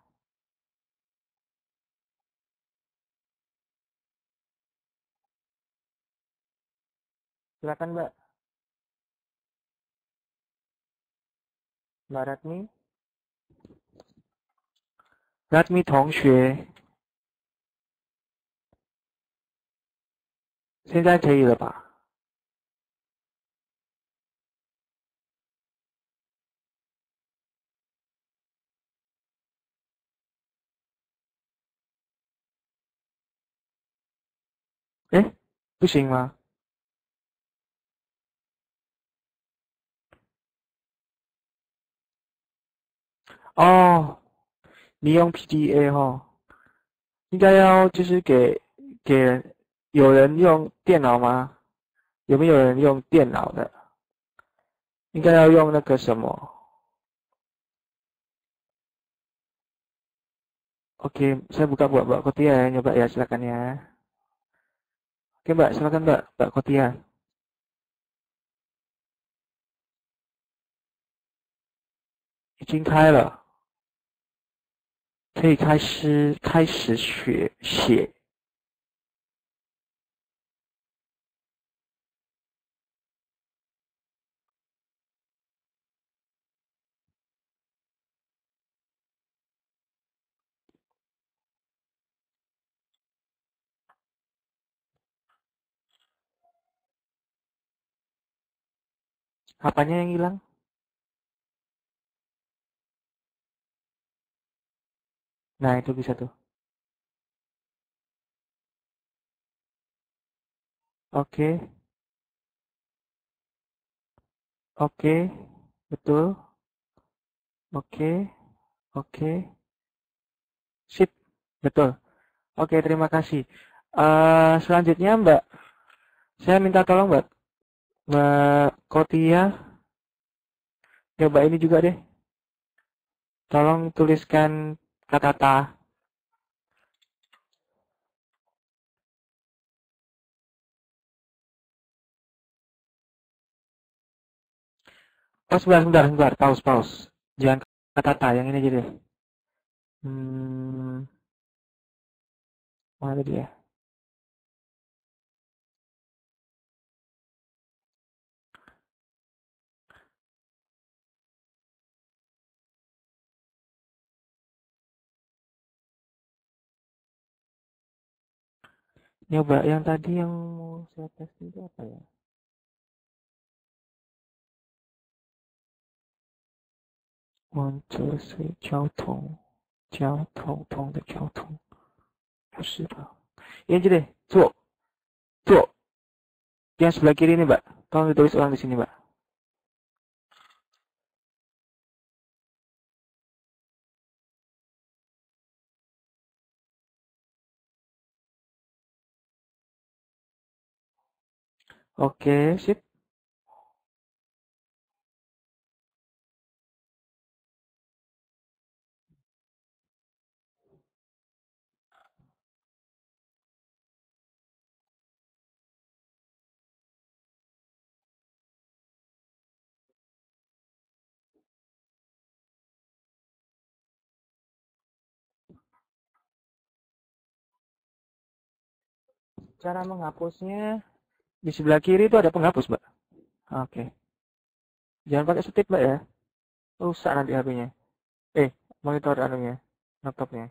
Silakan, Mbak. Mbak Ratmi. Ratmi 同学，现在可以了吧？哎，不行吗？哦，你用 PDA 哦，应该要就是给人，有人用电脑吗？有没有人用电脑的？应该要用那个什么？Oke, saya buka buat Mbak Kotia ya, nyoba ya, silakan ya. Oke Mbak, silakan Mbak Kotia. 已经开了，可以开始写。Apanya yang hilang? Nah, itu bisa tuh. Oke, oke, betul. Oke, oke, sip, betul. Oke, terima kasih. Selanjutnya Mbak, saya minta tolong Mbak Kotia, coba ini juga deh. Tolong tuliskan kata-kata. Oh, sebentar. Pause. Jangan kata-kata, yang ini aja deh. Mana dia? Nyoba yang tadi yang mau saya tes itu apa ya? 交通的交通，不是吧？Ini aja deh, tuh, yang sebelah kiri nih Mbak. Tolong ditulis ulang di sini Mbak. Oke, sip. Cara menghapusnya di sebelah kiri itu ada penghapus Mbak. Oke. Jangan pakai setip Mbak ya. Rusak nanti HP-nya. Monitor anunya, laptopnya.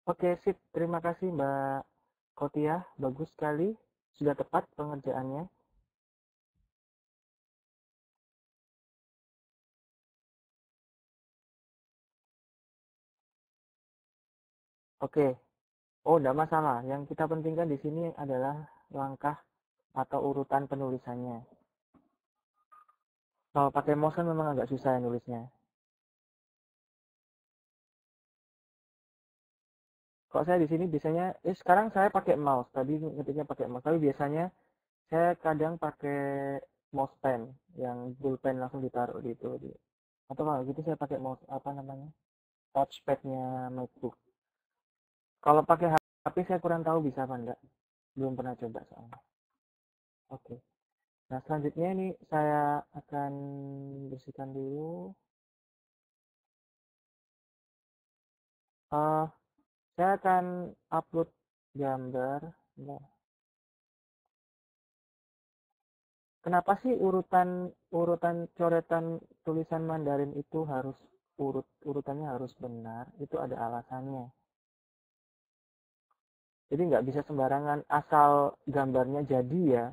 Oke, sip. Terima kasih Mbak Kotia. Bagus sekali. Sudah tepat pengerjaannya. Oke. Oh, tidak masalah. Yang kita pentingkan di sini adalah langkah atau urutan penulisannya. Kalau pakai mouse kan memang agak susah ya nulisnya. Kalau saya di sini biasanya, sekarang saya pakai mouse. Tadi ngetiknya pakai mouse. Tapi biasanya saya kadang pakai mouse pen yang bullpen langsung ditaruh di itu. Atau kalau gitu saya pakai mouse apa namanya? Touchpadnya MacBook. Kalau pakai HP saya kurang tahu bisa apa enggak. Belum pernah coba soalnya. Oke. Nah, selanjutnya ini saya akan bersihkan dulu. Saya akan upload gambar. Nah, kenapa sih urutan coretan tulisan Mandarin itu harus urutannya harus benar? Itu ada alasannya. Jadi nggak bisa sembarangan asal gambarnya jadi ya.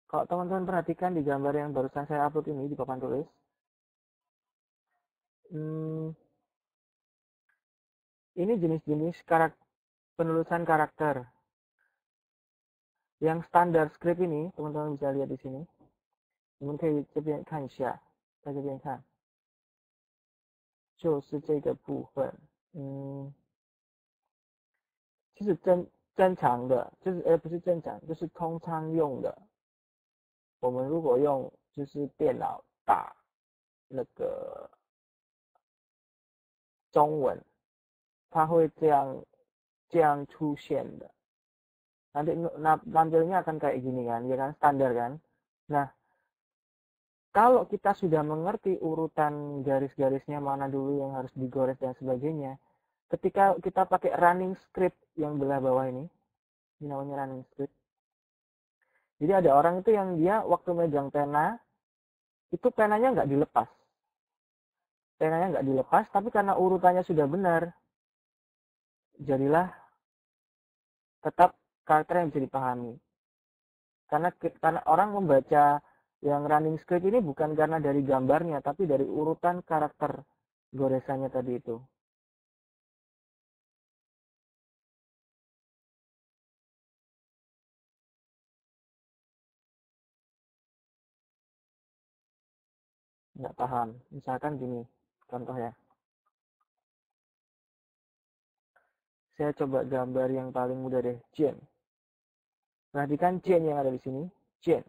Kalau teman-teman perhatikan di gambar yang barusan saya upload ini di papan tulis, ini jenis-jenis penulisan karakter. Yang standar script ini, teman-teman bisa lihat di sini. 你们可以这边看一下，在这边看，就是这个部分，就是正常的，就是不是正常，就是通常用的。我们如果用就是电脑打那个中文，它会这样出现的。Nanti nampilnya akan kayak gini kan, ya kan standar kan. Nah, kalau kita sudah mengerti urutan garis-garisnya mana dulu yang harus digores dan sebagainya, ketika kita pakai running script yang belah bawah ini namanya running script. Jadi ada orang itu yang dia waktu megang pena, itu penanya nggak dilepas. Penanya nggak dilepas, tapi karena urutannya sudah benar, jadilah tetap karakter yang bisa dipahami. Karena orang membaca yang running script ini bukan karena dari gambarnya, tapi dari urutan karakter goresannya tadi itu. Nggak paham. Misalkan gini, contoh ya. Saya coba gambar yang paling mudah deh, Jen. Perhatikan Jen yang ada di sini, Jen.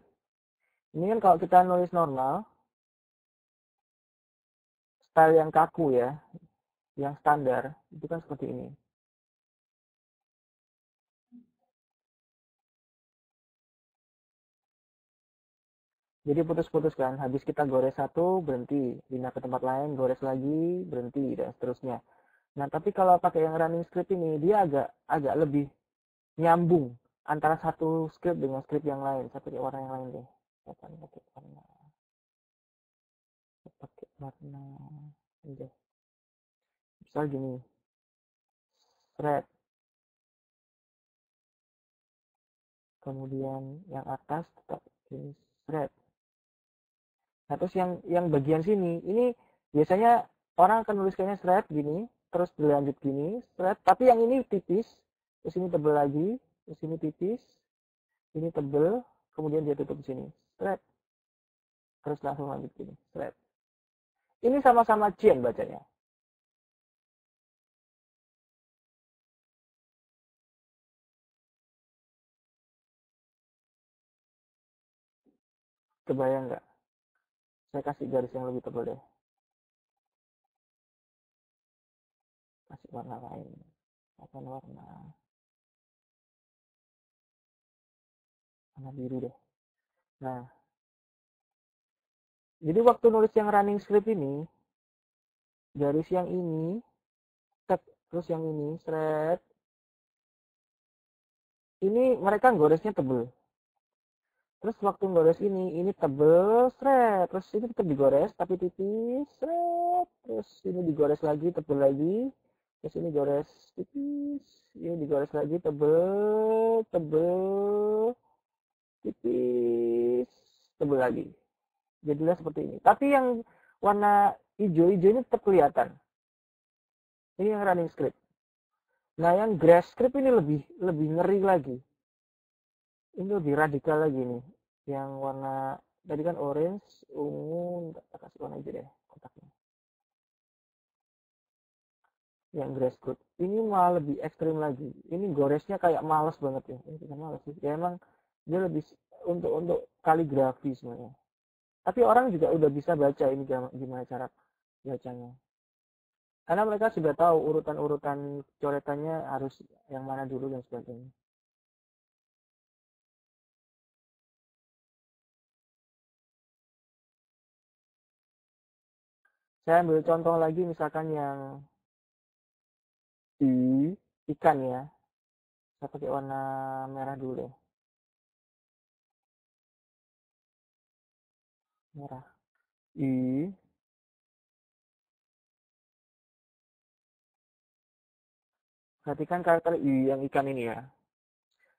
Ini kan kalau kita nulis normal, style yang kaku ya, yang standar, itu kan seperti ini. Jadi putus-putus kan, habis kita gores satu, berhenti, pindah ke tempat lain, gores lagi, berhenti, dan seterusnya. Nah, tapi kalau pakai yang running script ini, dia agak lebih nyambung antara satu script dengan script yang lain. Saya pakai warna yang lain deh. Saya pakai warna aja. Misal gini, thread. Kemudian yang atas tetap ini thread. Nah, terus yang bagian sini, ini biasanya orang akan nuliskannya thread gini, terus berlanjut gini, thread, tapi yang ini tipis, terus ini tebal lagi, terus ini tipis, ini tebal, kemudian dia tutup sini, thread, terus langsung lanjut gini, thread. Ini sama-sama chain bacanya. Kebayang nggak? Saya kasih garis yang lebih tebal deh. Kasih warna lain. Apa warna biru deh. Nah, jadi waktu nulis yang running script ini, garis yang ini Terus yang ini, thread. Ini mereka goresnya tebel. Terus waktu gores ini tebel, thread. Terus ini tetap digores, tapi tipis, thread. Terus ini digores lagi, tebel lagi. Terus ini gores tipis. Ini digores lagi, tebel, tebel, tipis, tebel lagi. Jadilah seperti ini. Tapi yang warna hijau-hijau ini tetap kelihatan. Ini yang running script. Nah, yang grass script ini lebih ngeri lagi. Ini lebih radikal lagi nih. Yang warna tadi kan orange, ungu, kita kasih warna aja deh kotaknya. Yang grass script. Ini malah lebih ekstrim lagi. Ini goresnya kayak males banget ya. Ini bukan males sih. Ya emang dia lebih untuk kaligrafi semuanya. Tapi orang juga udah bisa baca ini gimana cara bacanya. Karena mereka sudah tahu urutan-urutan coretannya harus yang mana dulu dan sebagainya. Saya ambil contoh lagi misalkan yang ikan ya. Saya pakai warna merah dulu deh. Merah. Perhatikan karakter yang ikan ini ya.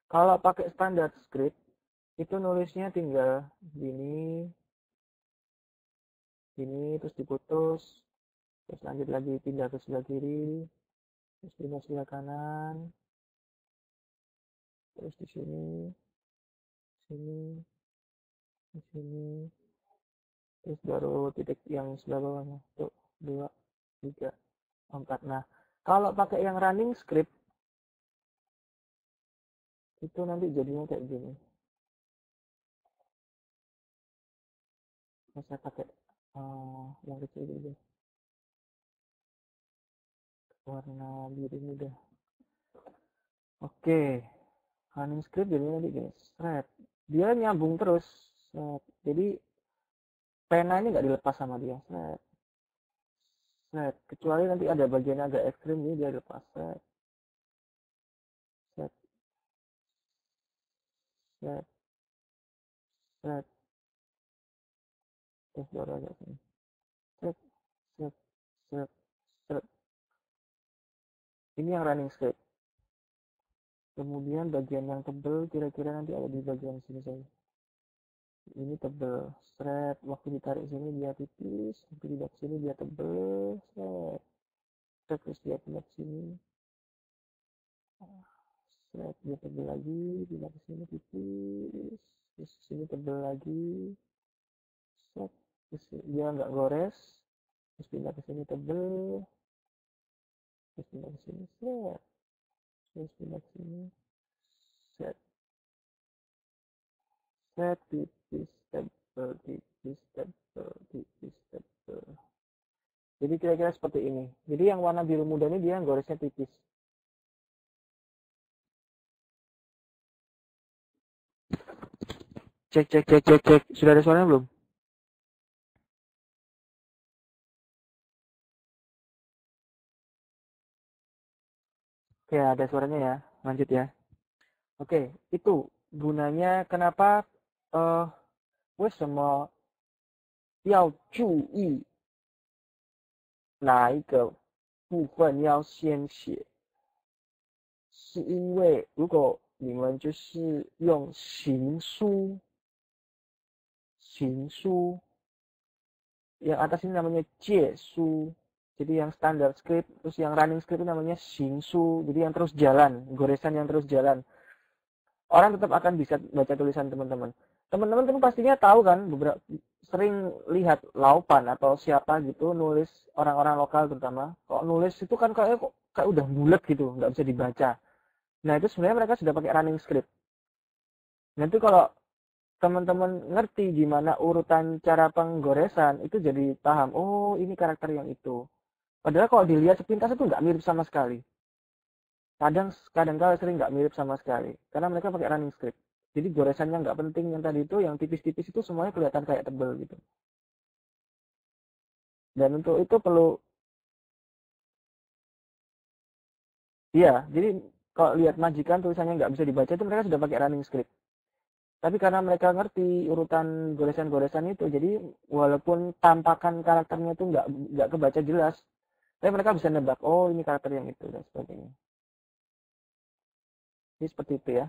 Kalau pakai standar script, itu nulisnya tinggal gini, terus diputus, terus lanjut lagi pindah ke sebelah kiri, terus pindah sebelah kanan, terus di sini, sini, di sini, terus baru titik yang sebelah bawahnya. Tuh, 2, 3, 4. Nah, kalau pakai yang running script, itu nanti jadinya kayak gini. Nah, saya pakai yang kecil dulu. Warna biru muda. Oke. Running script jadinya nanti gini. Thread. Dia nyambung terus. Thread. Jadi, pena ini nggak dilepas sama dia. Thread. Thread. Kecuali nanti ada bagian agak ekstrim ini dia lepas. Thread. Thread. Thread. Thread. Terus baru agak sini. Thread. Thread. Thread. Thread. Ini yang running script. Kemudian bagian yang tebel kira-kira nanti ada di bagian sini saja. Ini tebel, thread. Waktu ditarik sini dia tipis, waktu ditarik sini dia tebel, thread. Terus dia pindah ke sini, thread dia tebel lagi, pindah ke sini tipis, terus sini tebel lagi, thread. Terus dia nggak gores, terus pindah ke sini tebel, terus pindah ke sini, thread. Terus pindah ke sini, thread. Thread tipis, tebel, tipis, tebel, tipis, tebel. Jadi kira-kira seperti ini. Jadi yang warna biru muda ini dia goresnya tipis. Cek. Sudah ada suaranya belum? Oke, ada suaranya ya. Lanjut ya. Oke, itu gunanya kenapa 为什么要注意哪一个部分要先写？是因为如果你们就是用行书 yang atas ini namanya Jesu. Jadi yang standar script, terus yang running script itu namanya Shingsu. Jadi yang terus jalan, goresan yang terus jalan. Orang tetap akan bisa baca tulisan teman-teman. Teman-teman kan pastinya tahu kan, beberapa sering lihat Laupan atau siapa gitu nulis, orang-orang lokal terutama. Kok nulis itu kan kayak udah bulat gitu, nggak bisa dibaca. Nah itu sebenarnya mereka sudah pakai running script. Nanti kalau teman-teman ngerti gimana urutan cara penggoresan, itu jadi paham, oh ini karakter yang itu. Padahal kalau dilihat sepintas itu nggak mirip sama sekali. Kadang-kadang sering nggak mirip sama sekali. Karena mereka pakai running script. Jadi goresan yang nggak penting yang tadi itu, yang tipis-tipis itu semuanya kelihatan kayak tebel gitu. Dan untuk itu perlu Iya, jadi kalau lihat majikan tulisannya nggak bisa dibaca itu mereka sudah pakai running script. Tapi karena mereka ngerti urutan goresan-goresan itu, jadi walaupun tampakan karakternya itu nggak kebaca jelas, tapi mereka bisa nebak, oh ini karakter yang itu dan sebagainya. Jadi seperti itu ya.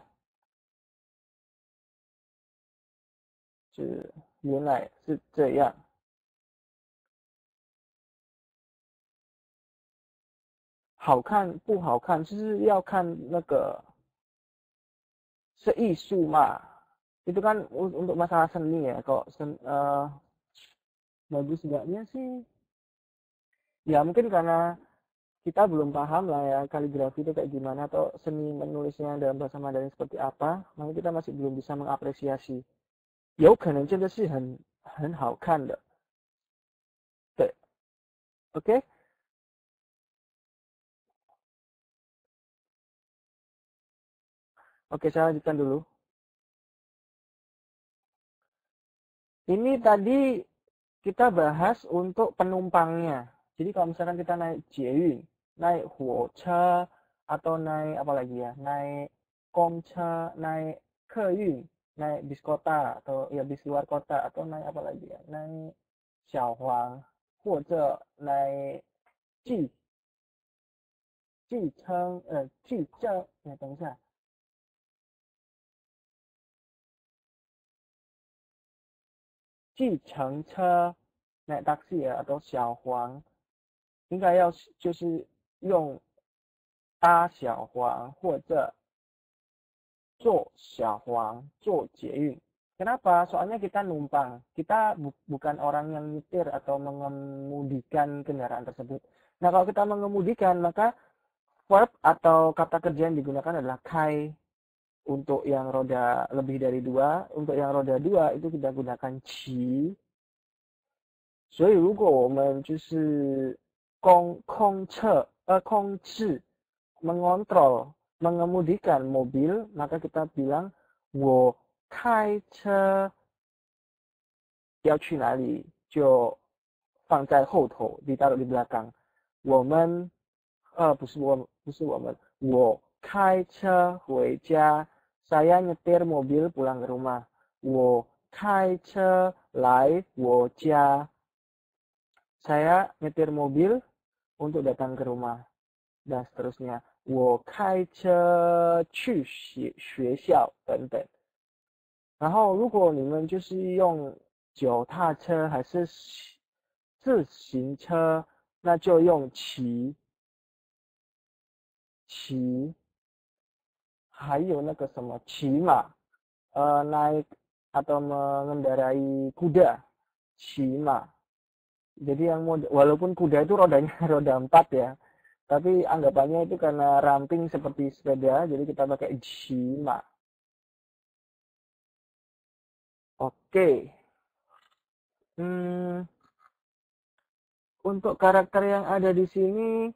原来是这样。好看不好看，就是要看那个是艺术嘛。Itu kan untuk masalah seni ya. Kalau bagus enggaknya sih, ya mungkin karena kita belum paham lah ya kaligrafi itu kayak gimana atau seni menulisnya dalam bahasa Mandarin seperti apa, maka kita masih belum bisa mengapresiasi. 有可能这个是很好看的，对，OK， oke saya lanjutkan dulu. Ini tadi kita bahas untuk penumpangnya. Jadi kalau misalkan kita naik Jeuyun, naik Huoche, atau naik apa lagi ya, naik Gongche, naik Keyun, naik bis kota atau ya bis luar kota atau naik apa lagi ya, naik Xiaohuang, 或者 naik Ji, Jiteng, Jizheng, ya 等一下，计程车 naik taksi ya atau 小黄，应该要就是用搭小黄或者坐小黄坐捷运。Kenapa? Soalnya kita numpang. Kita bukan orang yang nyetir atau mengemudikan kendaraan tersebut. Nah, kalau kita mengemudikan, maka verb atau kata kerja yang digunakan adalah kai. Untuk yang roda lebih dari 2, untuk yang roda 2 itu kita gunakan qi. 所以如果我们就是控制mengontrol mengemudikan mobil, maka kita bilang 我开车要去哪里就放在后头 ditaruh di belakang. 我们不是我们，我开车回家，saya nyetir mobil pulang ke rumah. 我开车来我家，saya nyetir mobil untuk datang ke rumah dan seterusnya. 我开车去学校等等。然后如果你们就是用脚踏车还是自行车，那就用骑，还有那个什么骑马，naik atau mengendarai kuda, 骑马。Jadi yang walaupun kuda itu rodanya roda 4 ya, tapi anggapannya itu karena ramping seperti sepeda, jadi kita pakai cima. Oke. Untuk karakter yang ada di sini,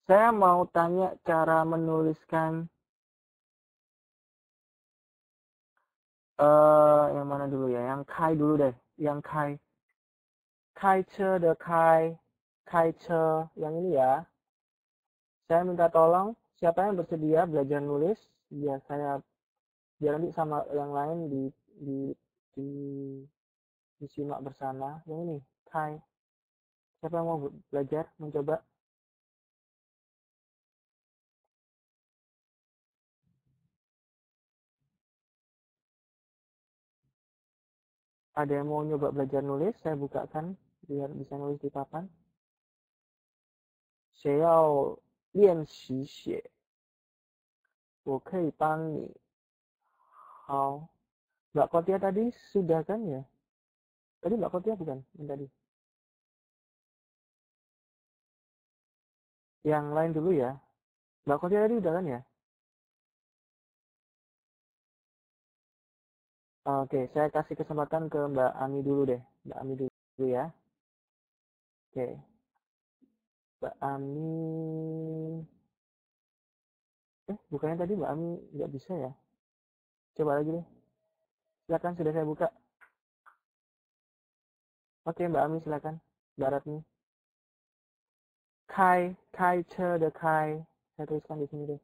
saya mau tanya cara menuliskan yang mana dulu ya? Yang kai dulu deh, yang kai. Kaice de kai, kaice yang ini ya. Saya minta tolong siapa yang bersedia belajar nulis biar nanti sama yang lain disimak bersama. Yang ini kai. Siapa yang mau belajar mencoba? Ada yang mau nyoba belajar nulis? Saya bukakan biar bisa nulis di papan. 谁要练习写？我可以帮你。好， Mbak Kotia tadi sudah kan ya? Tadi Mbak Kotia bukan yang tadi? Yang lain dulu ya. Mbak Kotia tadi udah kan ya? Oke, saya kasih kesempatan ke Mbak Ami dulu deh. Mbak Ami dulu ya. Oke. Mbak Ami. Bukannya tadi Mbak Ami nggak bisa ya? Coba lagi deh. Silakan, sudah saya buka. Oke, Mbak Ami silakan. Mbak Ratni. 开车的开，saya tuliskan di sini deh.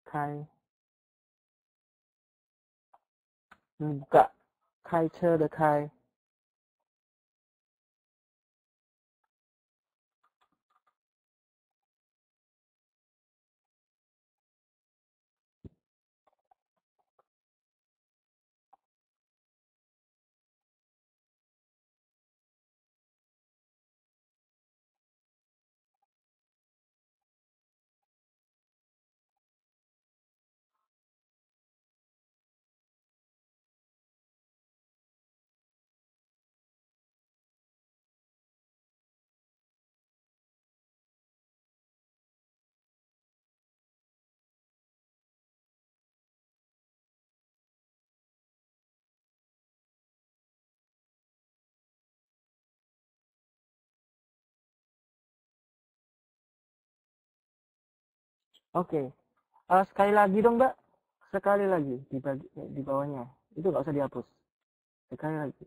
开 buka 开车的开 Oke. Sekali lagi dong, Mbak. Sekali lagi di bawahnya. Itu nggak usah dihapus. Sekali lagi.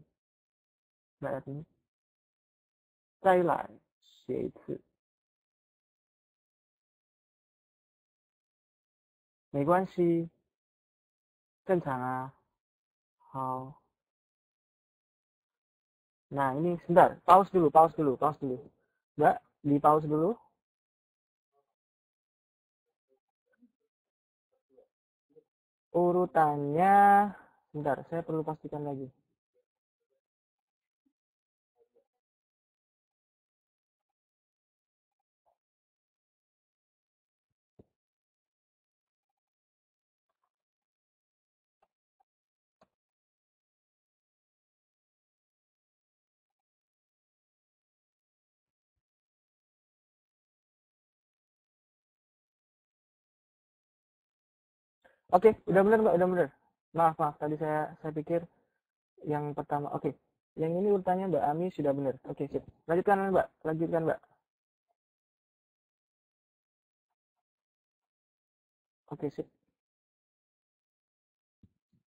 Mbak lihat ini. 再来写一次。没关系，正常啊。好。Nah, ini sebentar. Pause dulu. Mbak, di pause dulu. Urutannya, sebentar. Saya perlu pastikan lagi. Oke, udah bener Mbak, udah bener. Maaf, tadi saya pikir yang pertama. Oke, yang ini urutannya Mbak Ami sudah bener. Oke, sip. Lanjutkan Mbak. Oke, sip.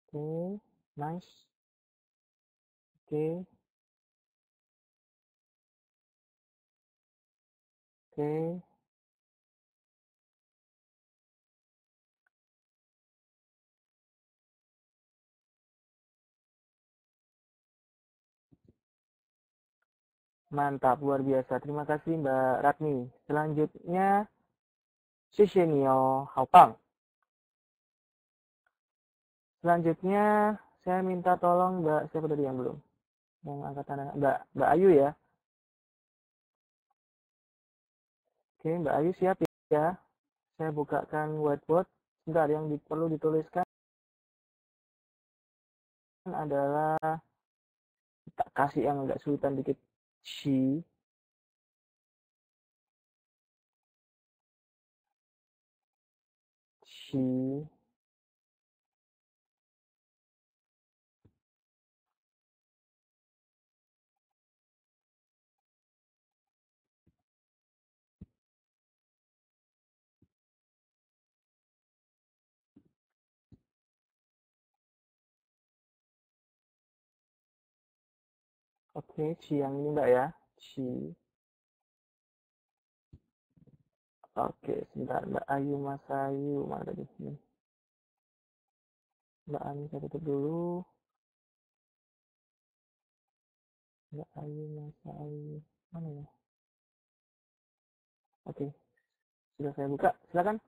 Oke, nice. Oke. Oke. Mantap, luar biasa. Terima kasih Mbak Ratni. Selanjutnya, 谢谢你哦，好棒. Selanjutnya, saya minta tolong Mbak, siapa tadi yang belum? Yang angkat tangan, Mbak Ayu ya. Oke, Mbak Ayu siap ya. Saya bukakan whiteboard. Sebentar, yang perlu dituliskan adalah, tak kasih yang agak sulitan dikit. Shi. Oke, Ci yang ini Mbak ya. Ci. Oke, sebentar. Mbak Ayu, Mas Ayu. Mana tadi? Mbak Ami, saya tutup dulu. Mbak Ayu, Mas Ayu. Mana ya? Oke, sudah saya buka. Silakan.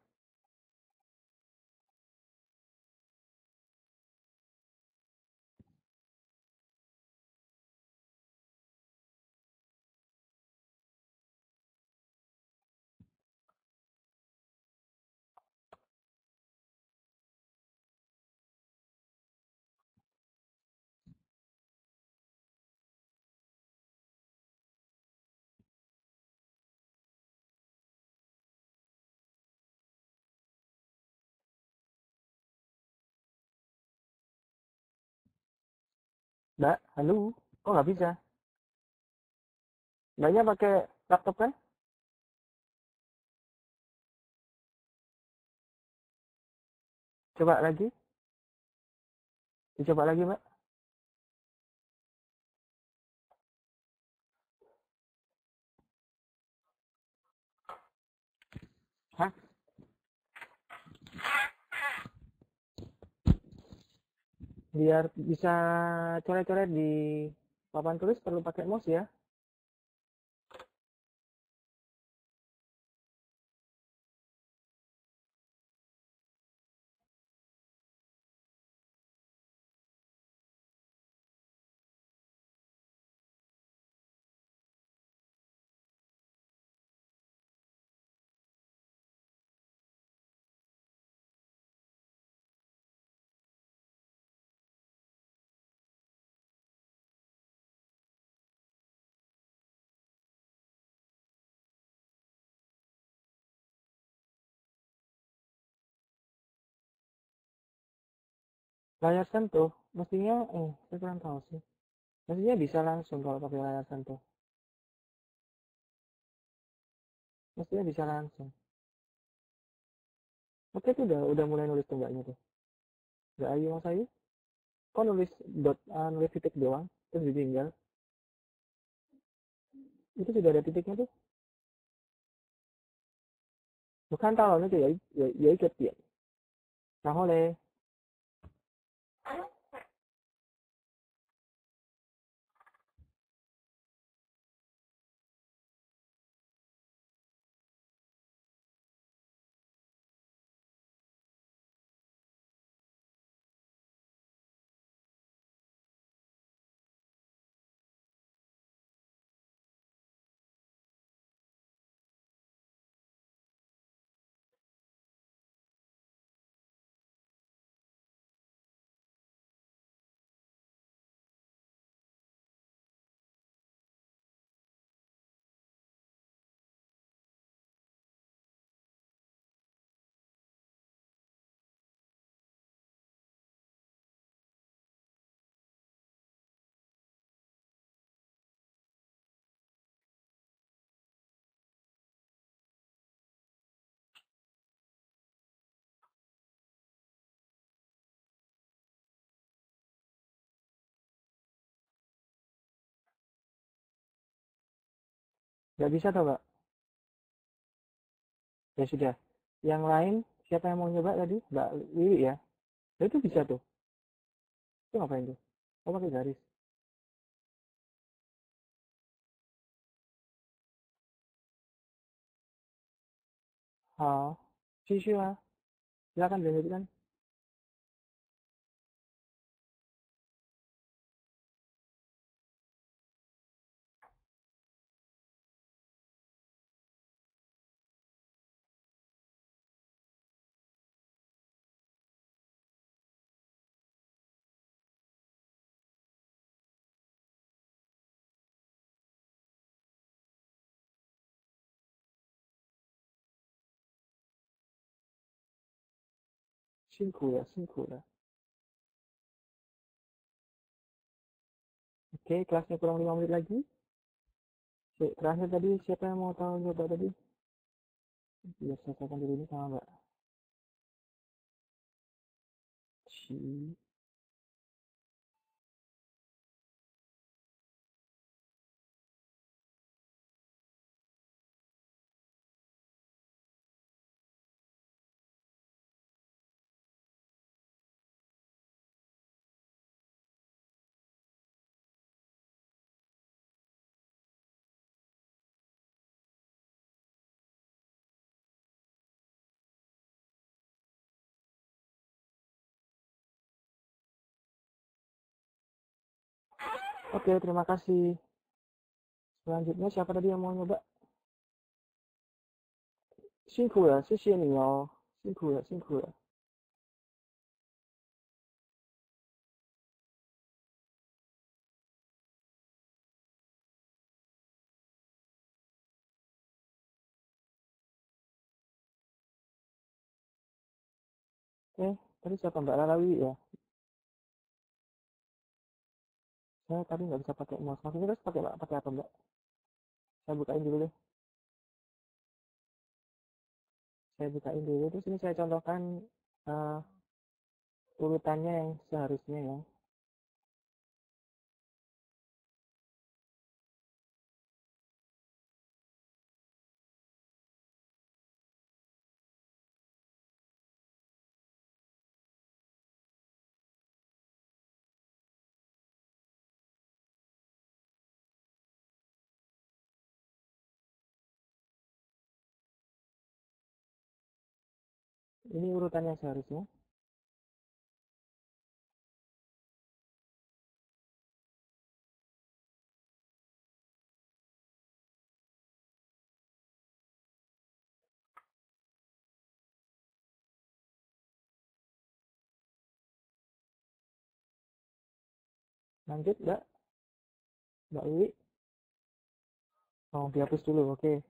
Mbak, halo. Kok nggak bisa? Mbaknya pakai laptop kan? Coba lagi. Dicoba lagi, Mbak. Hah? Biar bisa coret-coret di papan tulis perlu pakai mouse ya. Layar sentuh, mestinya, saya kurang tahu sih. Mestinya bisa langsung kalau pakai layar sentuh. Mestinya bisa langsung. Oke tuh udah mulai nulis tuh mbaknya tuh. Mbak Ayu Mas Ayu, kok nulis nulis titik doang, terus ditinggal. Itu sudah ada titiknya tuh. Bukan tahu itu ya ikut ya. Nah oleh, nggak bisa tuh mbak. Ya sudah. Yang lain, siapa yang mau nyoba tadi? Mbak Wiwi ya? Ya itu bisa tuh. Itu ngapain tuh? Oh pakai garis. Oh, siswa. Silakan dilanjutkan.辛苦ya, 辛苦 ya. Oke, kelasnya kurang 5 menit lagi. Terakhir tadi, siapa yang mau tahu nyoba tadi? Biar selesaikan dulu ini sama Mbak Ci. Oke, terima kasih. Selanjutnya siapa tadi yang mau nyoba? 辛苦了，谢谢你哦，辛苦了。Tadi siapa Mbak Lalawi ya? Saya tadi nggak bisa pakai mouse. Maksudnya terus pakai apa Mbak? Saya bukain dulu deh. Saya bukain dulu. Terus ini saya contohkan uh, urutannya yang seharusnya ya. Ini urutannya seharusnya. Lanjut, Mbak. Mbak Wiwi. Oh, dihapus dulu, oke.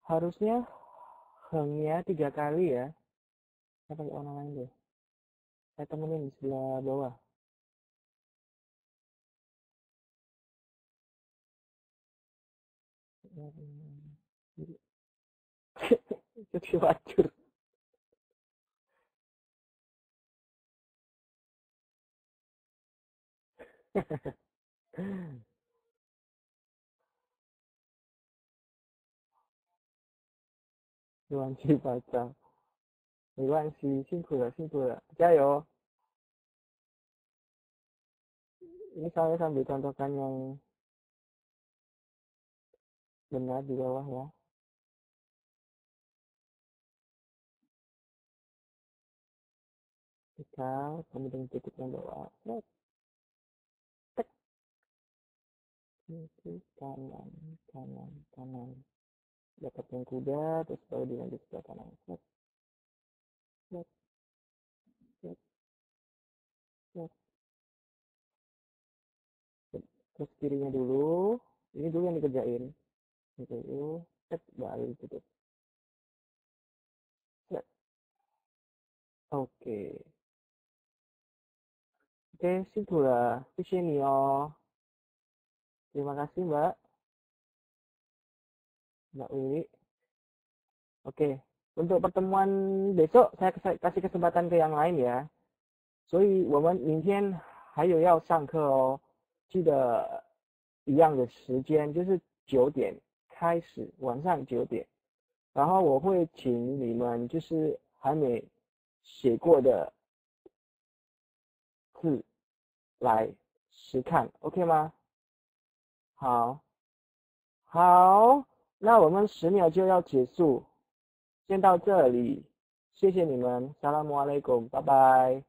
Harusnya hangnya 3 kali ya. Saya pakai warna lain deh. Saya temenin di sebelah bawah. Jadi wajur. Iwan si baca. Iwan si 辛苦了，辛苦了，加油！ Ini saya sambil contohkan yang benar di bawah ya. Kita kemudian titik yang bawah. Tek. Kiri, kanan, kanan, kanan. Dapat yang kuda, terus baru dilanjut ke kanan. Set, set, set, set. Terus kirinya dulu. Ini dulu yang dikerjain. Ini dulu. Set, baru tutup. Set. Oke. Oke, simpullah. Sini oh. Terima kasih Mbak. Mbak Wiwi. Oke. Untuk pertemuan besok, saya kasih kesempatan ke yang lain ya. 所以我们明天还有要上课哦，记得一样的时间，就是9点开始，晚上9点。然后我会请你们就是还没写过的字来实看 ，OK 吗？好，好，那我们10秒就要结束，先到这里，谢谢你们，萨拉姆阿雷贡，拜拜。